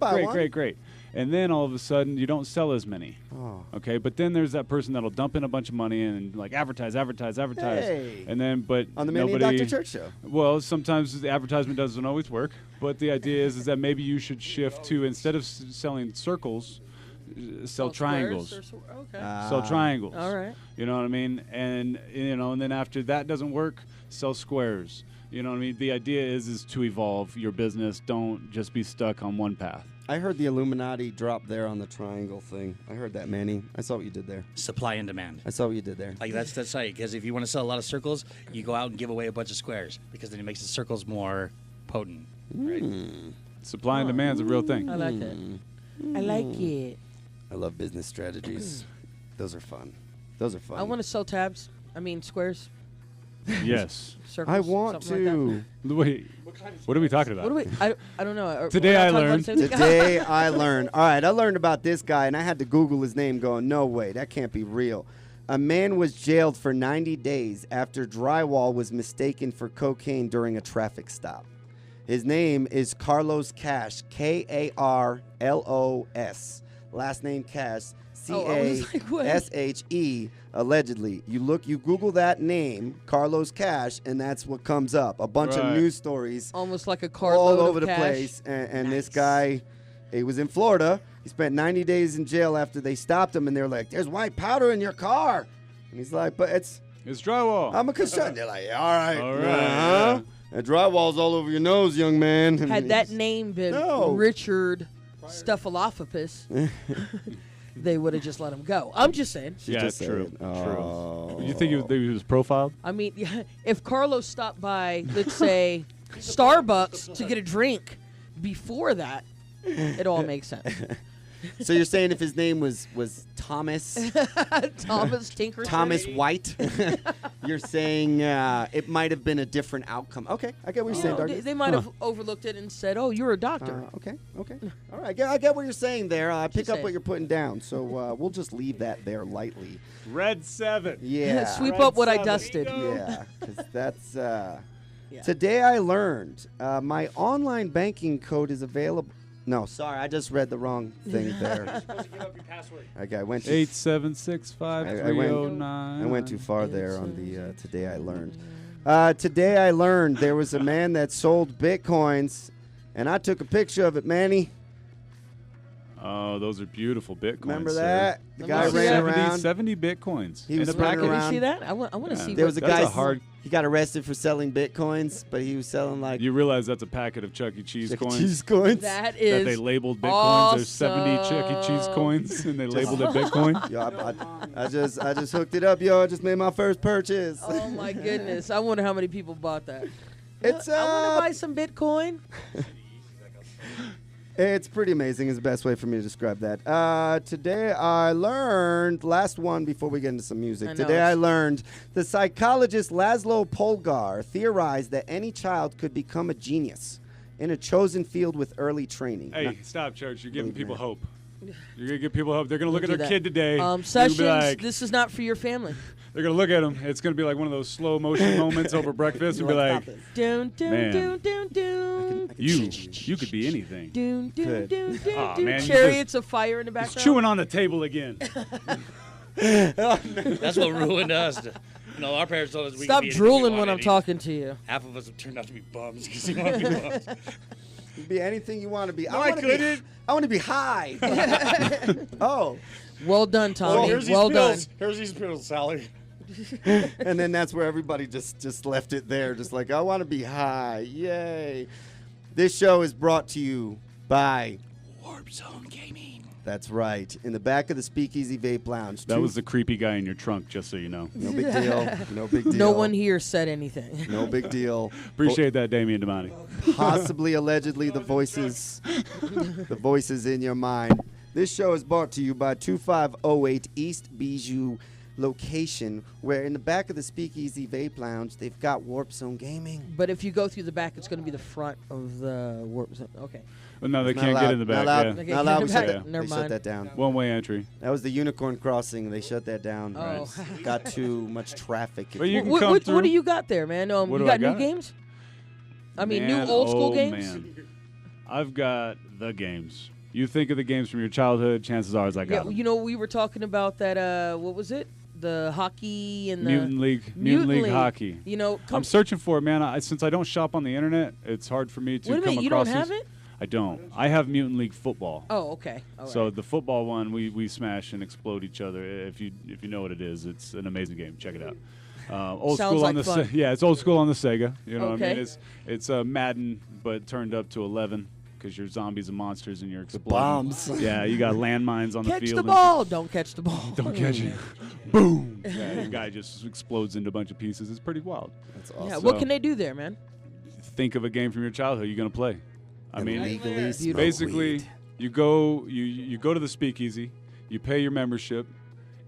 And then all of a sudden, you don't sell as many. Oh. Okay, but then there's that person that'll dump in a bunch of money and like advertise. Hey. And then, but On the Manny and nobody. Dr. Church show. Well, sometimes the advertisement doesn't always work. But the idea is that maybe you should shift to, instead of selling circles, sell triangles. Okay. Sell triangles. All right. You know what I mean? And and then after that doesn't work, sell squares. You know what I mean? The idea is to evolve your business. Don't just be stuck on one path. I heard the Illuminati drop there on the triangle thing. I heard that, Manny. I saw what you did there. Supply and demand. I saw what you did there. Like that's right. Because if you want to sell a lot of circles, you go out and give away a bunch of squares because then it makes the circles more potent. Right? Supply and demand's a real thing. I like it. I like it. I love business strategies. Those are fun. I want to sell squares. Yes. Circles, I want something like to. Wait, what are we talking about? What do we? I don't know. Today I learned. Today I learned. All right, I learned about this guy, and I had to Google his name going, no way, that can't be real. A man was jailed for 90 days after drywall was mistaken for cocaine during a traffic stop. His name is Carlos Cash, Karlos. Last name Cash, Cashe, allegedly. You Google that name, Carlos Cash, and that's what comes up. A bunch of news stories. Almost like a all carload over of the cash. place. And Nice. this guy, he was in Florida. He spent 90 days in jail after they stopped him, and they're like, there's white powder in your car. And he's like, but it's drywall. I'm a concern. They're like, all right. All right. Uh-huh. That drywall's all over your nose, young man. And Had that he's- name been No. Richard Stuffalophopus, they would have just let him go. I'm just saying. She Yeah, just said true. it. Oh. You think he was profiled? I mean, if Carlos stopped by, let's say, Starbucks to get a drink before that, it all makes sense. So you're saying if his name was Thomas Thomas Tinker. Thomas White, you're saying it might have been a different outcome. Okay, I get what you're saying, Darkness. They might have overlooked it and said, "Oh, you're a doctor." Okay. All right, I get what you're saying there. I pick up saying. what you're putting down. So we'll just leave that there lightly. Red 7. Yeah. Sweep Red up what I 7. dusted. Yeah, because that's. Today I learned my online banking code is available. No, sorry, I just read the wrong thing there. You're supposed to give up your password. Okay, I went too 8765309. I went too far there on the Today I Learned. Today I learned there was a man that sold Bitcoins, and I took a picture of it, Manny. Oh, those are beautiful Bitcoins. Remember sir. that? The guy see ran that. around. 70 Bitcoins. He was in a running package. around. Did you see that? I want to see. There was a That's guy. a hard- He got arrested for selling Bitcoins, but he was selling like You realize that's a packet of Chuck E. Cheese Chuck E. coins? Cheese coins. That is That they labeled Bitcoins. There's 70 Chuck E. Cheese awesome. coins, and they labeled it Bitcoin. Yo, I just hooked it up, yo. I just made my first purchase. Oh my goodness! I wonder how many people bought that. It's I want to buy some Bitcoin. It's pretty amazing is the best way for me to describe that. Today I learned, last one before we get into some music. I know, Today I it's- learned the psychologist Laszlo Polgar theorized that any child could become a genius in a chosen field with early training. Hey, stop, Church. You're giving people hope. You're going to give people hope. They're going to look at Do their that. kid today. They're gonna Sessions, be like, this is not for your family. they're going to look at him. It's going to be like one of those slow motion moments over breakfast and be like, Dun dun Man. dun dun dun. you could be anything. Dun dun Good. dun dun Aw, dun. man, you Chariots of fire in the He's background. chewing on the table again. That's what ruined us. Our parents told us we Stop could be anything we drooling when wanted. I'm talking to you. Half of us have turned out to be bums because we want to be bums. You be anything you want to be. No, I couldn't. I want to be high. Oh. Well done, Tommy. here's well these done. pills. Here's these pills, Sally. And then that's where everybody just left it there. Just like, I want to be high. Yay. This show is brought to you by Warp Zone Gaming. That's right. In the back of the Speakeasy Vape Lounge. That was the creepy guy in your trunk, just so you know. No big deal. No big deal. No one here said anything. No big deal. Appreciate that, Damien Damani. Possibly, allegedly, the voices in your mind. This show is brought to you by 2508 East Bijou location, where in the back of the Speakeasy Vape Lounge, they've got Warp Zone Gaming. But if you go through the back, it's going to be the front of the warp zone. Okay. Well, no, they Not can't allowed. get in the back. Not allowed. Yeah. Okay, Not allowed. in We the shut back. that, Never they shut mind. that down. One-way entry. That was the Unicorn Crossing. They shut that down. Oh. Got too much traffic. But you can What, come what through. do you got there, man? What You do got I new got? games? I mean, Man, new old school oh, games? Man. I've got the games. You think of the games from your childhood, chances are I got them. You know, we were talking about that, what was it? The hockey and the... Mutant League hockey. You know, I'm searching for it, man. Since I don't shop on the internet, it's hard for me to Wait a come minute, you across don't have these. it? I don't. I have Mutant League football. Oh, okay. All So right. the football one, we smash and explode each other. If you know what it is, it's an amazing game. Check it out. Old Sounds school on like the fun. yeah, it's old school on the Sega. You know what I Okay. mean? It's Madden, but turned up to 11 because you're zombies and monsters and you're exploding. bombs. Yeah, you got landmines on the Catch field. the and- ball. Don't catch the ball. Don't catch it. Boom. Yeah, the guy just explodes into a bunch of pieces. It's pretty wild. That's awesome. Yeah, So- what can they do there, man? Think of a game from your childhood you're gonna play. I mean, Illegally smoke basically, weed. you go to the Speakeasy, you pay your membership,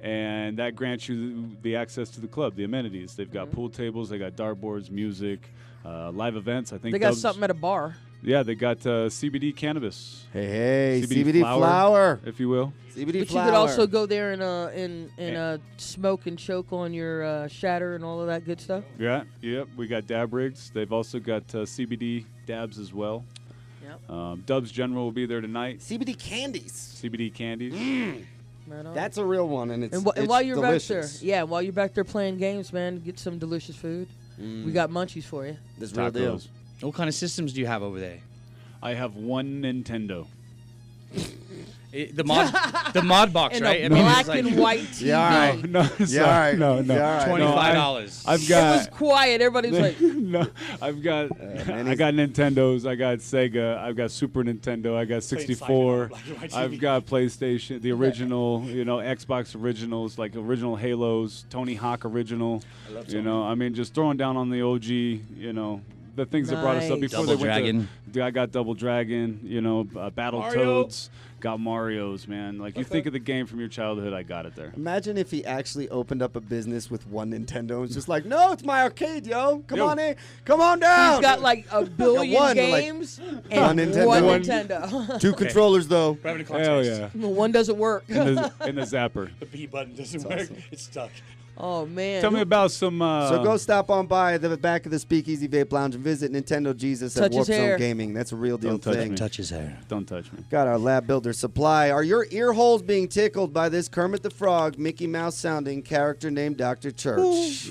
and that grants you the access to the club, the amenities. They've got pool tables, they got dartboards, music, live events. I think They got Dubs- something at a bar. Yeah, they got CBD cannabis, Hey, CBD CBD flower. if you will. CBD But flower. you could also go there and smoke and choke on your shatter and all of that good stuff. Yeah, yep. We got dab rigs. They've also got CBD dabs as well. Yep. Dubs General will be there tonight. CBD candies. CBD candies. Right on. That's a real one, and it's and it's while you're delicious. back there, while you're back there playing games, man, get some delicious food. We got munchies for you. This real deal. Tacos. What kind of systems do you have over there? I have one Nintendo. The mod box, And right? a I mean, black it's like and white TV. Yeah, all right. No, Yeah, sorry. all right. No, no. Yeah, all right. $25. I've It was got quiet. Everybody was like, no. I've got man, I got Nintendos. I got Sega. I've got Super Nintendo. I got 64. black and white TV. I've got PlayStation, the original, Xbox originals, like original Halos, Tony Hawk original. I love I mean, just throwing down on the OG, the things that brought us up Nice. before Double they went Dragon. I got Double Dragon, Battle Mario. Toads, got Mario's, man. Like, you think of the game from your childhood, I got it there. Imagine if he actually opened up a business with one Nintendo and was just like, no, it's my arcade, yo. Come on in. Come on down. He's got like a billion one, games one and Nintendo. one One- Nintendo. 2 controllers, though. We're having a Hell contest. yeah. One doesn't work. In the zapper. The B button doesn't work. It's stuck. Oh man. Tell me about some. So go stop on by the back of the Speakeasy Vape Lounge and visit Nintendo Jesus Touch at his Warp Zone hair. Gaming. That's a real deal Don't touch thing. me. Touch his hair. Don't touch me. Got our Lab Builder supply. Are your ear holes being tickled by this Kermit the Frog, Mickey Mouse sounding character named Dr. Church?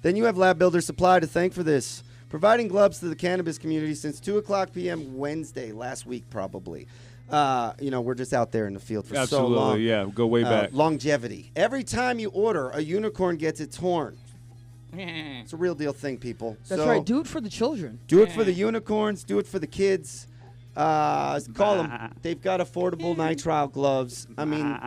Then you have Lab Builder supply to thank for this. Providing gloves to the cannabis community since 2 o'clock p.m. Wednesday, last week probably. We're just out there in the field for so long. Absolutely, yeah. Go way back. Longevity. Every time you order, a unicorn gets its horn. It's a real deal thing, people. That's So right. Do it for the children. do it for the unicorns. Do it for the kids. Call them. They've got affordable nitrile gloves. I mean,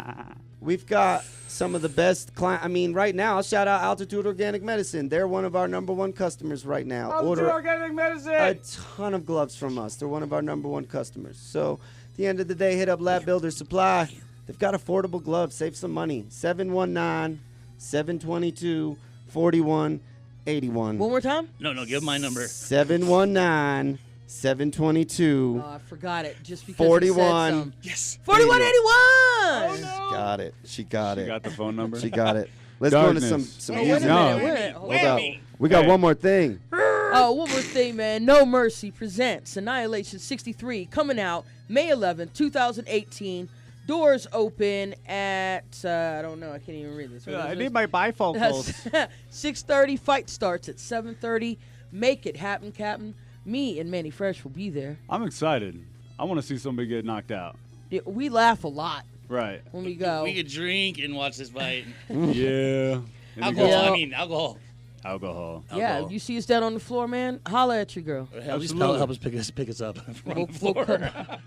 we've got some of the best clients. I mean, right now, shout out Altitude Organic Medicine. They're one of our #1 customers right now. Order Organic Medicine. a ton of gloves from us. They're one of our #1 customers. So, at the end of the day, hit up Lab Builder Supply. They've got affordable gloves. Save some money. 719-722-4181. One more time. No, give him my number. 719-722. Oh, I forgot it. Just because 41. You said Yes. 4181. Got it. She got You it. got the phone number? She got it. Let's go into Darkness. some Wait a music. No. minute. Wait. Hold Hold on. up. We got Hey. one more thing. Oh, one more thing, man. No Mercy presents Annihilation 63 coming out May 11, 2018. Doors open at, I don't know. I can't even read this. What is this? my bifocals. 6:30. Fight starts at 7:30. Make it happen, Captain. Me and Manny Fresh will be there. I'm excited. I want to see somebody get knocked out. Yeah, we laugh a lot Right. when we go. We could drink and watch this fight. Yeah. Alcohol. Yeah. I mean, alcohol. Alcohol. Yeah, alcohol. you see us down on the floor, man. Holla at your girl. At least Absolutely. help us pick us up from We'll- the we'll floor. come-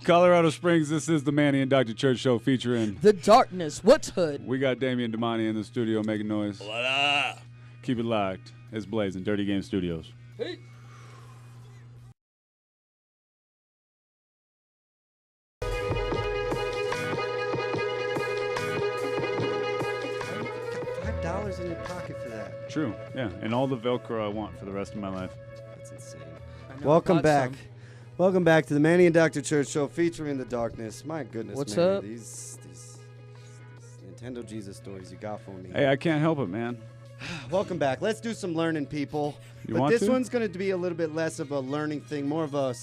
Colorado Springs, this is the Manny and Dr. Church show featuring. The darkness. What's hood? We got Damian Damani in the studio making noise. Voila. Keep it locked. It's blazing. Dirty Game Studios. $5 in your pocket for that. True. Yeah. And all the Velcro I want for the rest of my life. That's insane. I know, Welcome bought back. some. Welcome back to the Manny and Dr. Church show featuring the darkness. My goodness, What's Manny, up? These Nintendo Jesus stories you got for me. Hey, I can't help it, man. Welcome back. Let's do some learning, people. You but want this to? one's going to be a little bit less of a learning thing, more of a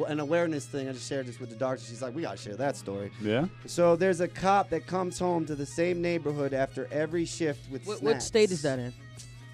an awareness thing. I just shared this with the doctor. She's like, we got to share that story. Yeah? So there's a cop that comes home to the same neighborhood after every shift with What snacks. state is that in?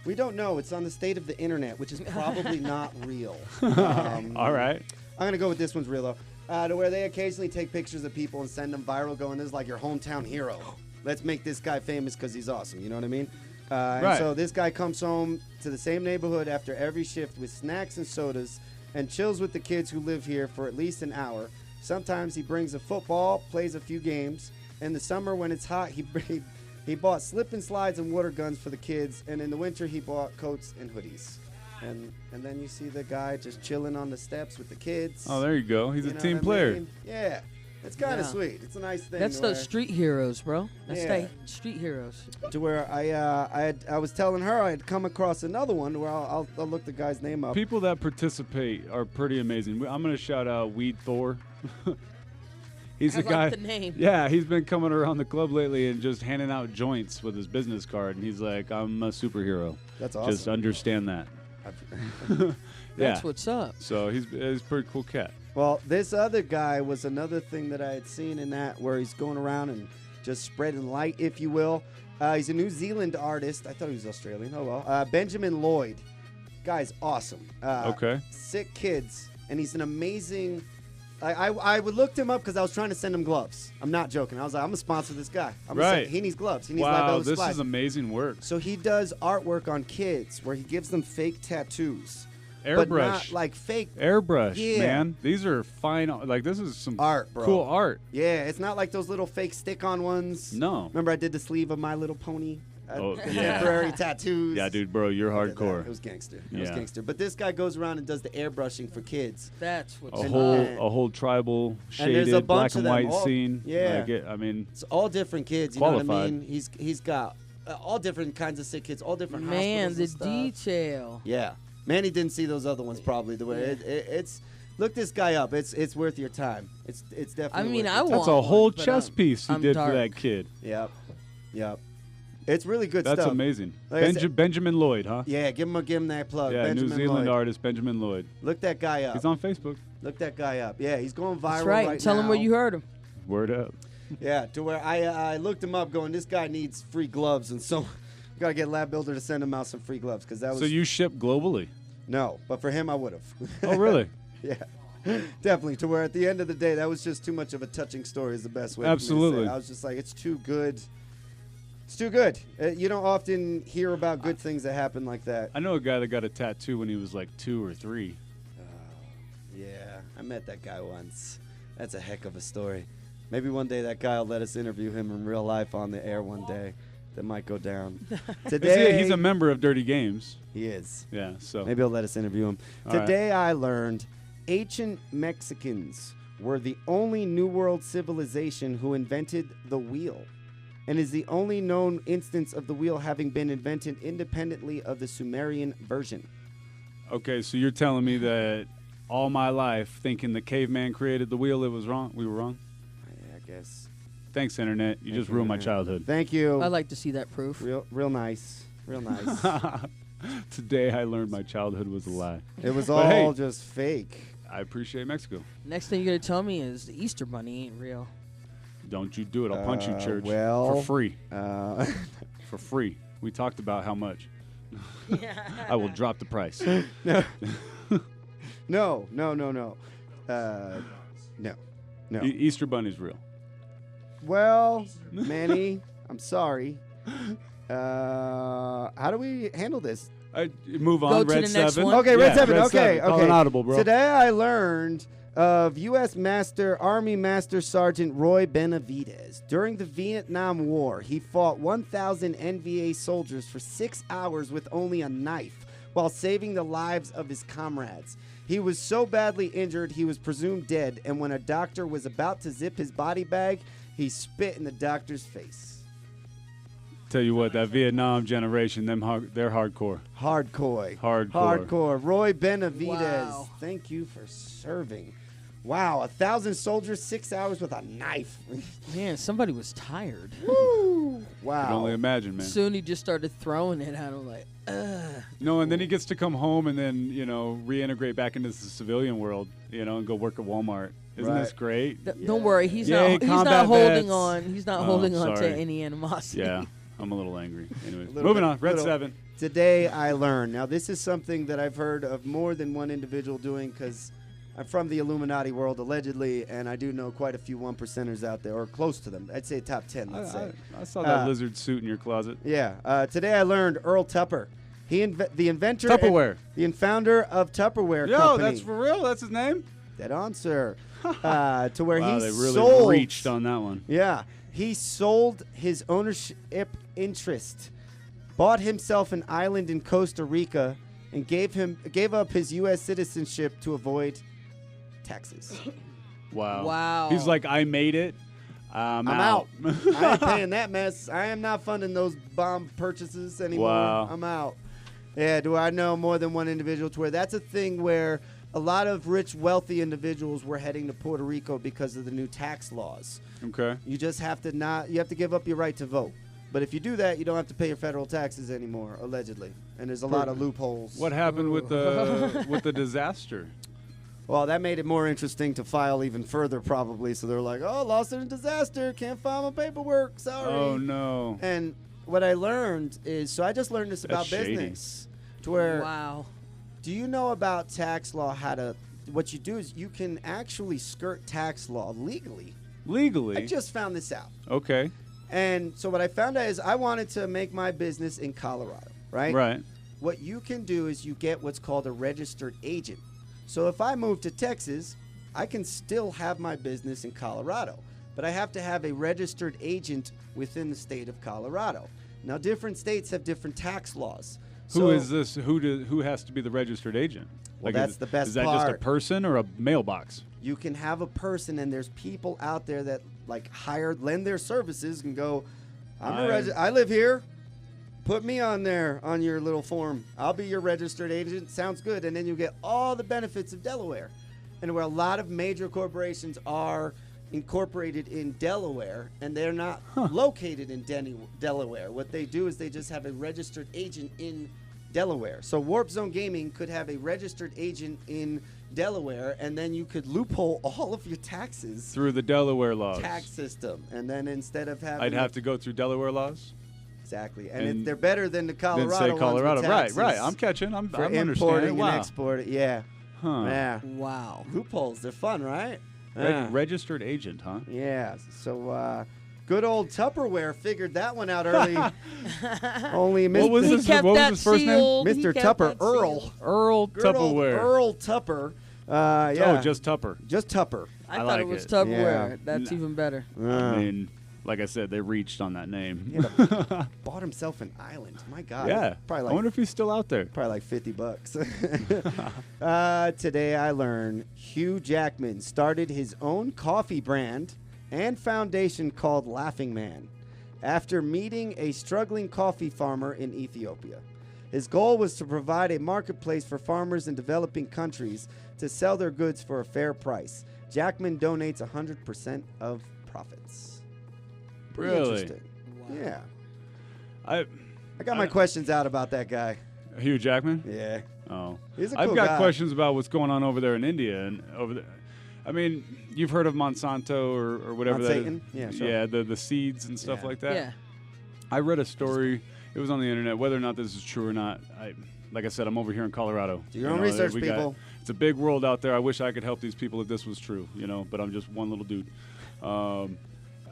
We don't know. It's on the state of the internet, which is probably not real. All right. I'm going to go with this one's real, though. To where they occasionally take pictures of people and send them viral going, this is like your hometown hero. Let's make this guy famous because he's awesome. You know what I mean? And Right. so this guy comes home to the same neighborhood after every shift with snacks and sodas and chills with the kids who live here for at least an hour. Sometimes he brings a football, plays a few games. In the summer when it's hot, he bought slip and slides and water guns for the kids. And in the winter, he bought coats and hoodies. And then you see the guy just chilling on the steps with the kids. Oh, there you go. He's You a know team what I player. mean? Yeah. It's kind of Yeah. sweet. It's a nice thing. That's where- those street heroes, bro. That's Yeah. the street heroes. to where I was telling her I had come across another one where I'll look the guy's name up. People that participate are pretty amazing. I'm going to shout out Weed Thor. He's I a guy. like the name. Yeah, he's been coming around the club lately and just handing out joints with his business card. And he's like, I'm a superhero. That's awesome. Just understand that. That's Yeah. what's up. So he's a pretty cool cat. Well, this other guy was another thing that I had seen in that where he's going around and just spreading light, if you will. He's a New Zealand artist. I thought he was Australian. Oh, well. Benjamin Lloyd. Guy's awesome. Okay. Sick kids. And he's an amazing... I would looked him up because I was trying to send him gloves. I'm not joking. I was like, I'm going to sponsor this guy. Right. He needs gloves. He needs Wow, liability this supplies. is amazing work. So he does artwork on kids where he gives them fake tattoos. But not Airbrush. like fake Airbrush, Yeah. man. These are fine. Like, this is some art, bro. cool art. Yeah, it's not like those little fake stick-on ones. No. Remember I did the sleeve of My Little Pony? contemporary tattoos. Yeah, dude, bro, you're I did that. hardcore. It was gangster. It was Yeah. gangster. But this guy goes around and does the airbrushing for kids. That's what's A up. whole tribal And there's a shaded bunch black and of them, white all- scene. yeah. I mean, It's all different kids. You know what I Qualified. mean? He's got all different kinds of sick kids, all different Man, hospitals the and stuff. detail. Yeah, Manny didn't see those other ones probably the way it's. Look this guy up. It's worth your time. It's definitely. I mean, worth I your time. that's want a whole one, but chess I'm- piece he I'm did dark. for that kid. Yep. It's really good That's stuff. amazing. Like I said- Benjamin Lloyd, huh? Yeah, give him that plug. Yeah, Benjamin New Zealand Lloyd. artist Benjamin Lloyd. Look that guy up. He's on Facebook. Look that guy up. Yeah, he's going viral That's right. right Tell now. him where you heard him. Word up. Yeah, to where I looked him up, going, this guy needs free gloves, and so gotta get Lab Builder to send him out some free gloves because that was So you ship globally? no, but for him I would have. Oh, really? Yeah, definitely. To where at the end of the day, that was just too much of a touching story. Is the best way. For me to Absolutely. say it. I was just like, it's too good. It's too good. You don't often hear about good things that happen like that. I know a guy that got a tattoo when he was like 2 or 3. Yeah, I met that guy once. That's a heck of a story. Maybe one day that guy will let us interview him in real life on the air one day. That might go down. Today, He's a member of Dirty Games. He is. Yeah, so. Maybe he'll let us interview him. All right. Today I learned ancient Mexicans were the only New World civilization who invented the wheel, and is the only known instance of the wheel having been invented independently of the Sumerian version. Okay, so you're telling me that all my life thinking the caveman created the wheel, it was wrong? We were wrong? I guess. Thanks, Internet. You Thank just you, ruined my Internet. childhood. Thank you. I'd like to see that proof. Real nice. Real nice. Today I learned my childhood was a lie. It was But hey, all just fake. I appreciate Mexico. Next thing you're gonna tell me is the Easter Bunny ain't real. Don't you do it. I'll punch you, church. well, for free. Uh, For free. We talked about how much. I will drop the price. no. No. No. Easter Bunny's real. Well, Manny, I'm sorry. How do we handle this? Move on. Go to Red the next 7. one. Okay, Red 7. Red Okay. 7. Call an audible, bro. Today I learned of U.S. Army Master Sergeant Roy Benavidez. During the Vietnam War, he fought 1,000 NVA soldiers for 6 hours with only a knife while saving the lives of his comrades. He was so badly injured he was presumed dead, and when a doctor was about to zip his body bag, he spit in the doctor's face. Tell you what, that Vietnam generation, they're hardcore. Hardcore. Roy Benavidez. Wow. Thank you for serving. Wow, 1,000 soldiers, 6 hours with a knife. Man, somebody was tired. Woo! I Wow. can only imagine, man. Soon he just started throwing it at him like, ugh. No, and then he gets to come home and then, reintegrate back into the civilian world, and go work at Walmart. Isn't this Right. great? Don't worry, he's Yay, not. He's combat not holding vets. on. He's not Oh, holding on to sorry. any animosity. Yeah, I'm a little angry. Anyways, Little moving bit- on. Red little- 7. Today I learned. Now, this is something that I've heard of more than one individual doing because I'm from the Illuminati world, allegedly, and I do know quite a few 1%ers out there, or close to them. I'd say top 10, let's say. I saw that lizard suit in your closet. Yeah. Today I learned Earl Tupper. The inventor. Tupperware. The founder of Tupperware Yo, Company. that's for real? That's his name? Dead on, sir. To where Wow, he they really sold. reached on that one. Yeah. He sold his ownership interest, bought himself an island in Costa Rica, and gave up his U.S. citizenship to avoid taxes. Wow. He's like, I made it. I'm out. I ain't paying that mess. I am not funding those bomb purchases anymore. Wow. I'm out. Yeah, do I know more than one individual to where that's a thing where a lot of rich, wealthy individuals were heading to Puerto Rico because of the new tax laws. Okay. You just have to you have to give up your right to vote. But if you do that, you don't have to pay your federal taxes anymore, allegedly. And there's a lot of loopholes. What happened with the disaster? Well, that made it more interesting to file even further, probably. So they're like, oh, lost in a disaster. Can't file my paperwork. Sorry. Oh, no. And what I learned is, so I just learned this about That's shady. business. To where, Wow. do you know about tax law, what you do is you can actually skirt tax law legally. Legally? I just found this out. Okay. And so what I found out is I wanted to make my business in Colorado, right? Right. What you can do is you get what's called a registered agent. So if I move to Texas, I can still have my business in Colorado, but I have to have a registered agent within the state of Colorado. Now, different states have different tax laws. Who is this? Who has to be the registered agent? Well, that's is, the best Is that part. just a person or a mailbox? You can have a person, and there's people out there that lend their services and go, I live here. Put me on there on your little form. I'll be your registered agent. Sounds good. And then you get all the benefits of Delaware. And where a lot of major corporations are incorporated in Delaware, and they're not located in Delaware. What they do is they just have a registered agent in Delaware. So Warp Zone Gaming could have a registered agent in Delaware, and then you could loophole all of your taxes Through the Delaware laws. tax system. And then instead of having I'd have to go through Delaware laws. exactly, and And they're better than the Colorado Then say ones Colorado. with Right, taxes right. I'm catching. I'm for understanding. importing Wow. and exporting. Yeah, Huh. yeah. Wow. Loopholes. They're fun, right? Registered agent, huh? Yeah. So good old Tupperware figured that one out early. Only Mr. What was He his, kept what was that his first name? sealed. He Mr. kept Tupper, that Earl. sealed. Earl Good old Tupperware. Earl Tupper. Yeah. Oh, just Tupper. Just Tupper. I I thought like it was it. Tupperware. Yeah. That's even better. I mean, like I said, they reached on that name. Bought himself an island. My God. Yeah. Probably I wonder if he's still out there. Probably like $50. Today I learned Hugh Jackman started his own coffee brand and foundation called Laughing Man after meeting a struggling coffee farmer in Ethiopia. His goal was to provide a marketplace for farmers in developing countries to sell their goods for a fair price. Jackman donates 100% of profits. Pretty Really? interesting. Yeah. I I got my questions out about that guy. Hugh Jackman? Yeah. Oh. He's a I've cool got guy. questions about what's going on over there in India and over there. I mean, you've heard of Monsanto or whatever that is. Monsanto? Yeah, sure. Yeah, the seeds and stuff Yeah. like that. Yeah. I read a story. It was on the internet. Whether or not this is true or not, like I said, I'm over here in Colorado. Do your own research, we got- people. it's a big world out there. I wish I could help these people if this was true, but I'm just one little dude.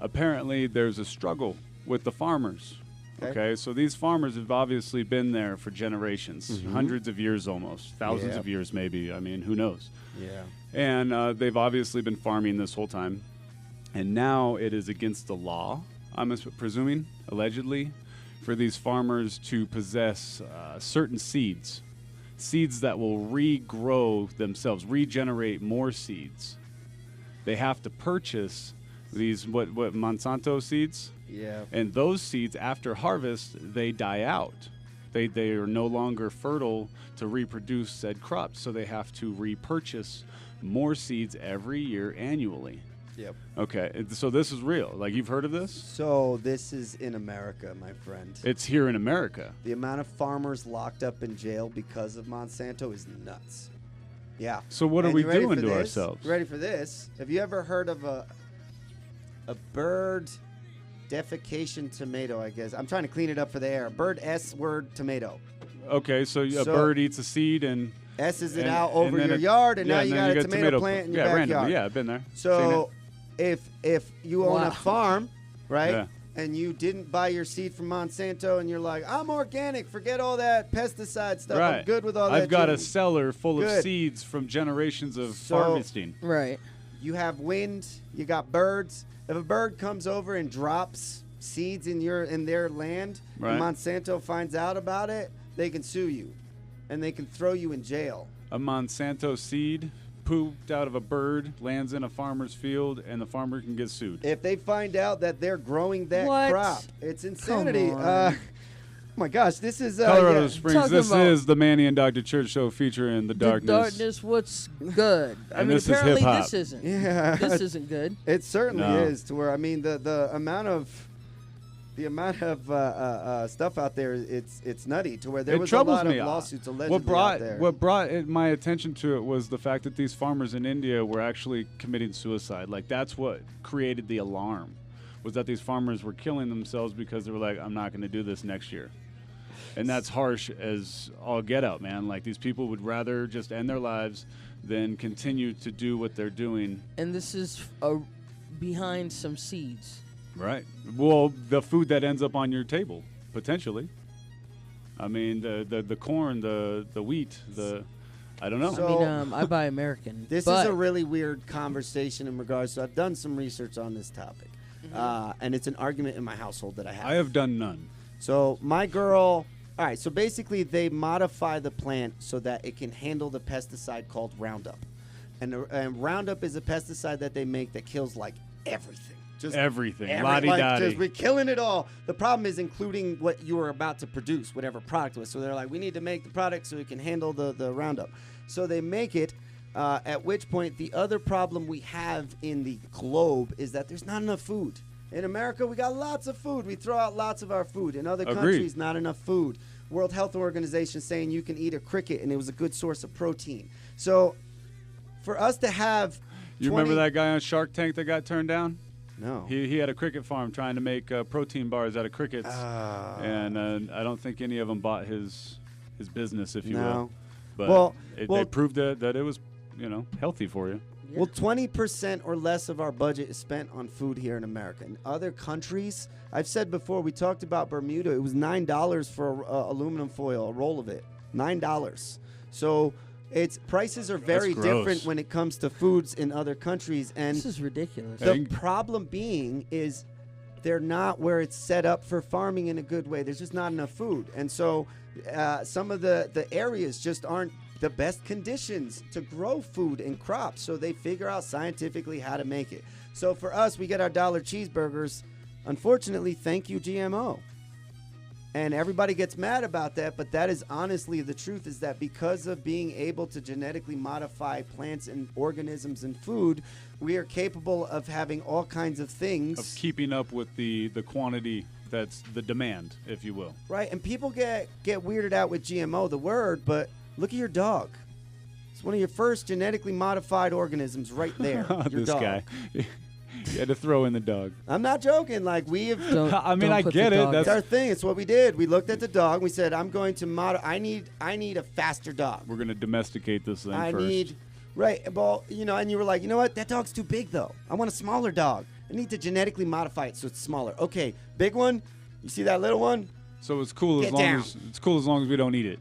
Apparently, there's a struggle with the farmers. Okay, so these farmers have obviously been there for generations, hundreds of years almost, thousands of years maybe. I mean, who knows? Yeah. And they've obviously been farming this whole time. And now it is against the law, I'm presuming, allegedly, for these farmers to possess certain seeds that will regrow themselves, regenerate more seeds. They have to purchase these, what Monsanto seeds? Yeah. And those seeds, after harvest, they die out. They are no longer fertile to reproduce said crops, so they have to repurchase more seeds every year annually. Yep. Okay, so this is real. Like, you've heard of this? So this is in America, my friend. It's here in America. The amount of farmers locked up in jail because of Monsanto is nuts. Yeah. So what are And we you ready doing for to this? ourselves? You ready for this? Have you ever heard of a bird defecation tomato, I guess? I'm trying to clean it up for the air. Bird S word tomato. Okay, so a So- bird eats a seed and S's it and- out and over then your it- yard, and yeah, now you then got a get tomato plant in your backyard. randomly. Yeah, I've been there. So if you own Wow. a farm, right, Yeah. and you didn't buy your seed from Monsanto, and you're like, I'm organic, forget all that pesticide stuff, right. I'm good with all that. I've got a junk." cellar full of Good. seeds from generations of So- harvesting. Right. You have wind, you got birds. If a bird comes over and drops seeds in their land, Right. and Monsanto finds out about it, they can sue you, and they can throw you in jail. A Monsanto seed pooped out of a bird lands in a farmer's field, and the farmer can get sued. If they find out that they're growing that What? crop, it's insanity. on. Oh my gosh, this is Colorado yeah. Springs. Talking This about- is the Manny and Dr. Church show featuring the darkness. The darkness, what's good? I And mean, this is apparently hip-hop. this isn't. Yeah. This isn't good. It certainly No. is. To where the amount of stuff out there, it's nutty. To where there It was a troubles lot me. of lawsuits allegedly out there. What brought my attention to it was the fact that these farmers in India were actually committing suicide. Like, that's what created the alarm, was that these farmers were killing themselves because they were like, I'm not going to do this next year. And that's harsh as all get out, man. Like, these people would rather just end their lives than continue to do what they're doing. And this is behind some seeds. Right. Well, the food that ends up on your table, potentially. I mean, the corn, the wheat, I don't know. So- I mean, I buy American. This but is a really weird conversation in regards to. I've done some research on this topic, and it's an argument in my household that I have. I have done none. So my girl, all right, so basically they modify the plant so that it can handle the pesticide called Roundup. And Roundup is a pesticide that they make that kills like everything. Just everything. like, Lottie-dottie. we're killing it all. The problem is including what you are about to produce, whatever product it was. So they're like, we need to make the product so it can handle the Roundup. So they make it, at which point the other problem we have in the globe is that there's not enough food. In America, we got lots of food. We throw out lots of our food. In other countries, not enough food. World Health Organization saying you can eat a cricket, and it was a good source of protein. So for us to have You remember that guy on Shark Tank that got turned down? No. He had a cricket farm trying to make protein bars out of crickets. And I don't think any of them bought his business, if you will. But it proved that it was, healthy for you. Yeah. Well, 20% or less of our budget is spent on food here in America. In other countries, I've said before, we talked about Bermuda. It was $9 for aluminum foil, a roll of it. $9. So prices are very different when it comes to foods in other countries. And this is ridiculous. The problem being is they're not where it's set up for farming in a good way. There's just not enough food. And so some of the areas just aren't the best conditions to grow food and crops, so they figure out scientifically how to make it. So for us, we get our dollar cheeseburgers. Unfortunately, thank you, GMO. And everybody gets mad about that, but that is honestly the truth, is that because of being able to genetically modify plants and organisms in food, we are capable of having all kinds of things. Of keeping up with the quantity that's the demand, if you will. Right, and people get weirded out with GMO, the word, but look at your dog. It's one of your first genetically modified organisms right there. Your This dog. guy. You had to throw in the dog. I'm not joking. Like, we have... I mean, I get it. That's our thing. It's what we did. We looked at the dog. We said, I'm going to I need a faster dog. We're going to domesticate this thing first. Right. Well, and you were like, you know what? That dog's too big, though. I want a smaller dog. I need to genetically modify it so it's smaller. Okay, big one. You see that little one? So it's cool as long as we don't eat it.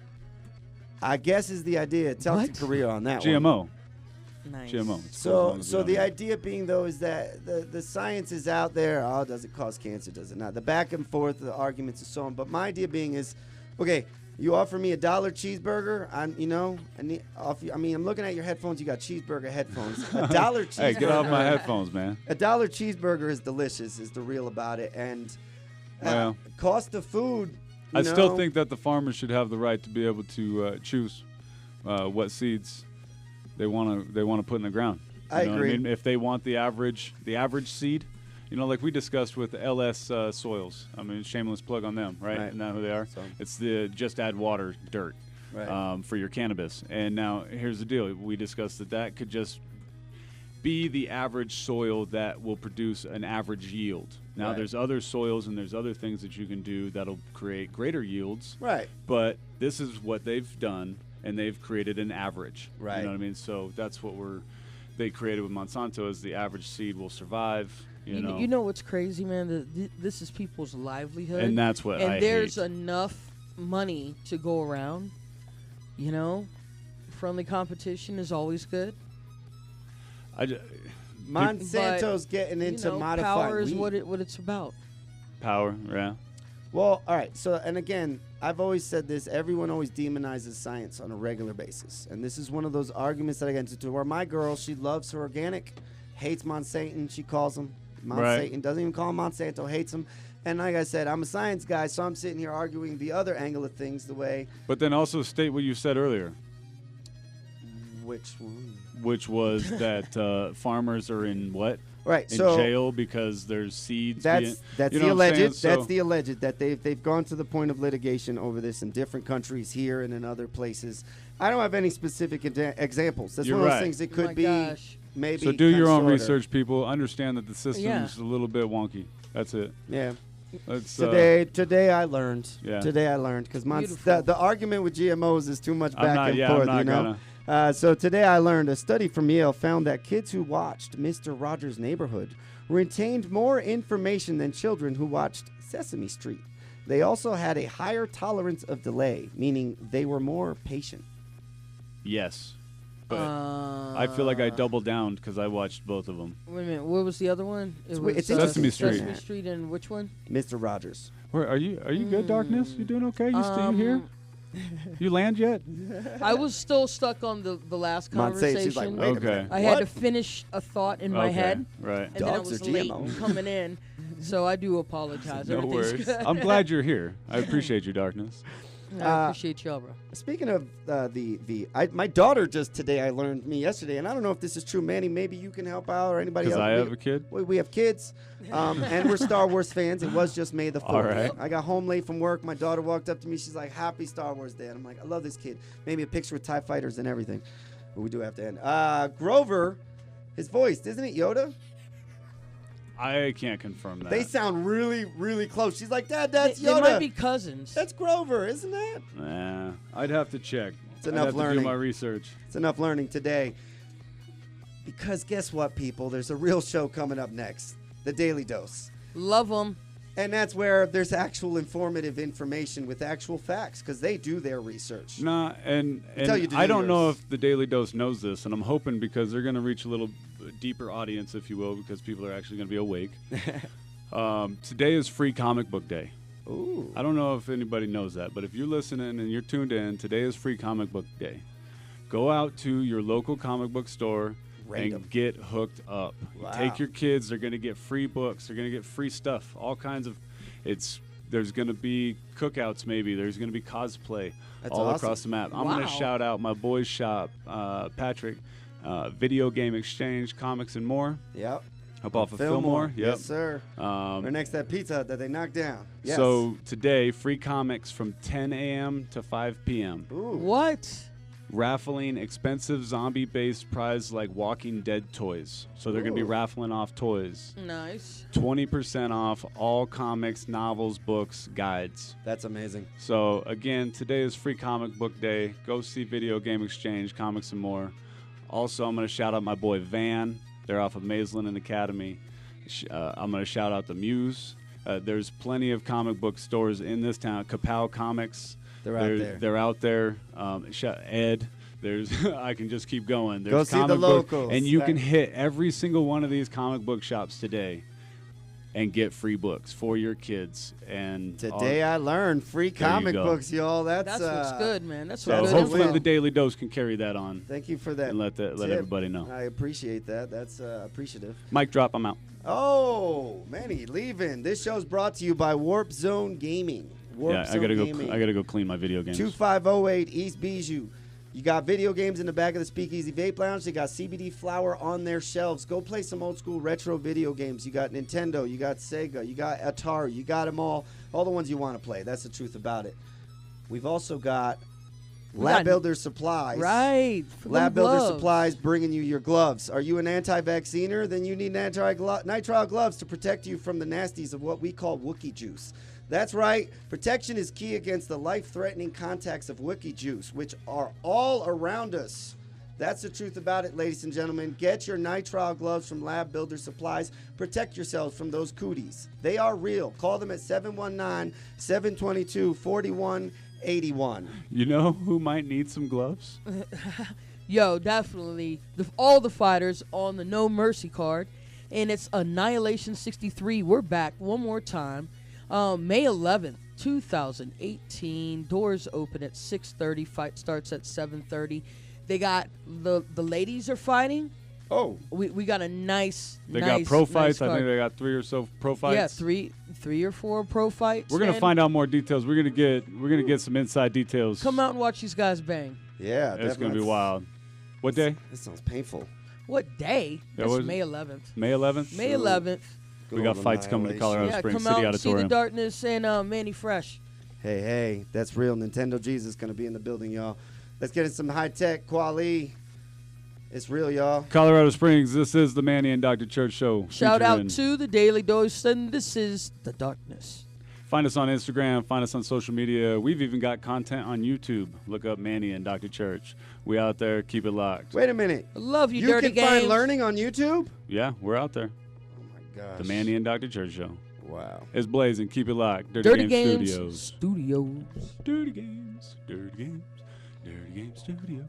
I guess is the idea. Talk to Korea on that one. GMO. Nice. GMO. So the idea being, though, is that the science is out there. Oh, does it cause cancer? Does it not? The back and forth, the arguments and so on. But my idea being is, okay, you offer me $1 cheeseburger. I'm looking at your headphones. You got cheeseburger headphones. $1 cheeseburger. Hey, get off my headphones, man. $1 cheeseburger is delicious. Is the real about it. And cost of food. I still think that the farmers should have the right to be able to choose what seeds they want to put in the ground. I agree. What I mean? If they want the average seed, like we discussed with LS Soils. I mean, shameless plug on them, right? Isn't that who they are? So. It's the just add water dirt for your cannabis. And now here's the deal: we discussed that could just be the average soil that will produce an average yield. Now there's other soils and there's other things that you can do that'll create greater yields. Right. But this is what they've done, and they've created an average. Right. You know what I mean? So that's what they created with Monsanto, is the average seed will survive. You know. You know what's crazy, man? This is people's livelihood. And that's what I there's hate. enough money to go around. Friendly competition is always good. Monsanto's getting into modified power is wheat. what it's about. Power, yeah. Well, all right. So, and again, I've always said this. Everyone always demonizes science on a regular basis. And this is one of those arguments that I get into where my girl, she loves her organic, hates Monsanto, she calls them. Monsanto, doesn't even call him Monsanto, hates him. And like I said, I'm a science guy, so I'm sitting here arguing the other angle of things the way. But then also state what you said earlier. Which one? Which was that farmers are in what? Right, in so jail because there's seeds. That's the alleged. That's the alleged that they've gone to the point of litigation over this in different countries here and in other places. I don't have any specific examples. That's You're one of those right. things that could be gosh. maybe. So do your own sorta. research, people. Understand that the system is a little bit wonky. That's it. Yeah. Let's, Today I learned. Yeah. Today I learned because the argument with GMOs is too much back and forth. I'm not gonna. So today I learned a study from Yale found that kids who watched Mr. Rogers' Neighborhood retained more information than children who watched Sesame Street. They also had a higher tolerance of delay, meaning they were more patient. Yes. but I feel like I doubled down because I watched both of them. Wait a minute. What was the other one? It was it's Sesame Street. Sesame Street and which one? Mr. Rogers. Where are you? Are you good, Darkness? You doing okay? You still here? You land yet? I was still stuck on the last conversation. She's like, wait a minute. I had to finish a thought in my head. Right. And then I was late coming in. So I do apologize. No Everything's worries. good. I'm glad you're here. I appreciate you, Darkness. I appreciate y'all, bro. Speaking of my daughter just today, I learned yesterday, and I don't know if this is true, Manny. Maybe you can help out or anybody else. Because I have a kid. We have kids, and we're Star Wars fans. It was just May the 4th. All right. I got home late from work. My daughter walked up to me. She's like, "Happy Star Wars Day." And I'm like, "I love this kid." Made me a picture with TIE fighters and everything. But we do have to end. Grover, his voice, isn't it Yoda? I can't confirm that. They sound really, really close. She's like, "Dad, that's They Yoda." might be cousins. That's Grover, isn't it? Nah, I'd have to check. It's I'd enough have learning. to do my research. It's enough learning today. Because guess what, people? There's a real show coming up next. The Daily Dose. Love them. And that's where there's actual informative information with actual facts, because they do their research. Nah, and Tell you to I do don't know yours. if the Daily Dose knows this, and I'm hoping because they're going to reach a little deeper audience, if you will, because people are actually going to be awake. Today is Free Comic Book Day. Ooh. I don't know if anybody knows that, but if you're listening and you're tuned in, today is Free Comic Book Day. Go out to your local comic book store and get hooked up. Wow. Take your kids. They're going to get free books. They're going to get free stuff. All kinds of. There's going to be cookouts maybe. There's going to be cosplay all awesome. across the map. I'm going to shout out my boys' shop, Patrick, Video Game Exchange, Comics and More. Yep. Up off of Fillmore. Yep. Yes, sir. They're next to that Pizza Hut that they knocked down. Yes. So today, free comics from 10 a.m. to 5 p.m. Ooh. What? Raffling expensive zombie-based prize like Walking Dead toys. So they're going to be raffling off toys. Nice. 20% off all comics, novels, books, guides. That's amazing. So again, today is Free Comic Book Day. Go see Video Game Exchange, Comics and More. Also, I'm going to shout out my boy Van. They're off of Maislin and Academy. I'm going to shout out the Muse. There's plenty of comic book stores in this town. Kapow Comics. They're out there. They're out there. Ed. There's. I can just keep going. There's Go see the comic book, locals. and you can hit every single one of these comic book shops today, and get free books for your kids. And today I learned free There you comic go. books, y'all. That's what's good, man. That's So what good hopefully info. the Daily Dose can carry that on. Thank you for that. And let everybody know. I appreciate that. That's appreciative. Mic drop. I'm out. Oh, Manny, leaving. This show's brought to you by Warp Zone Gaming. Warp Zone I gotta Gaming. go. I gotta go clean my video games. 2508 East Bijou. You got video games in the back of the Speakeasy Vape Lounge. They got CBD flower on their shelves. Go play some old school retro video games. You got Nintendo, you got Sega, you got Atari, you got them all the ones you want to play. That's the truth about it. We've also got Lab Builder Supplies. Right. Lab Builder Supplies bringing you your gloves. Are you an anti-vacciner? Then you need nitrile gloves to protect you from the nasties of what we call Wookiee juice. That's right. Protection is key against the life-threatening contacts of Wookiee juice, which are all around us. That's the truth about it, ladies and gentlemen. Get your nitrile gloves from Lab Builder Supplies. Protect yourselves from those cooties. They are real. Call them at 719-722-4181. You know who might need some gloves? Yo, definitely. All the fighters on the No Mercy card. And it's Annihilation 63. We're back one more time. May 11th, 2018. Doors open at 6:30. Fight starts at 7:30. They got the ladies are fighting. Oh, we got a nice. They nice, got pro fights. Nice I think card. they got 3 or so pro fights. Yeah, three or four pro fights. We're gonna man. find out more details. We're gonna get some inside details. Come out and watch these guys bang. yeah. It's gonna be wild. What day? This sounds painful. What day? That It's was- May 11th. May 11th. May 11th. We got fights coming to Colorado Yeah, Springs come City out and see the Auditorium. Darkness and Manny Fresh. Hey, that's real. Nintendo Jesus going to be in the building, y'all. Let's get in some high-tech quality. It's real, y'all. Colorado Springs. This is the Manny and Dr. Church Show. Shout out featuring- to the Daily Dose, and this is the Darkness. Find us on Instagram. Find us on social media. We've even got content on YouTube. Look up Manny and Dr. Church. We out there. Keep it locked. Wait a minute. I love you, You Dirty can Games. find learning on YouTube? Yeah, we're out there. Oh, my gosh. The Manny and Dr. Church Show. Wow. It's blazing. Keep it locked. Dirty Game Games Studios. Studios. Dirty Games. Dirty Games. Dirty Games Studios.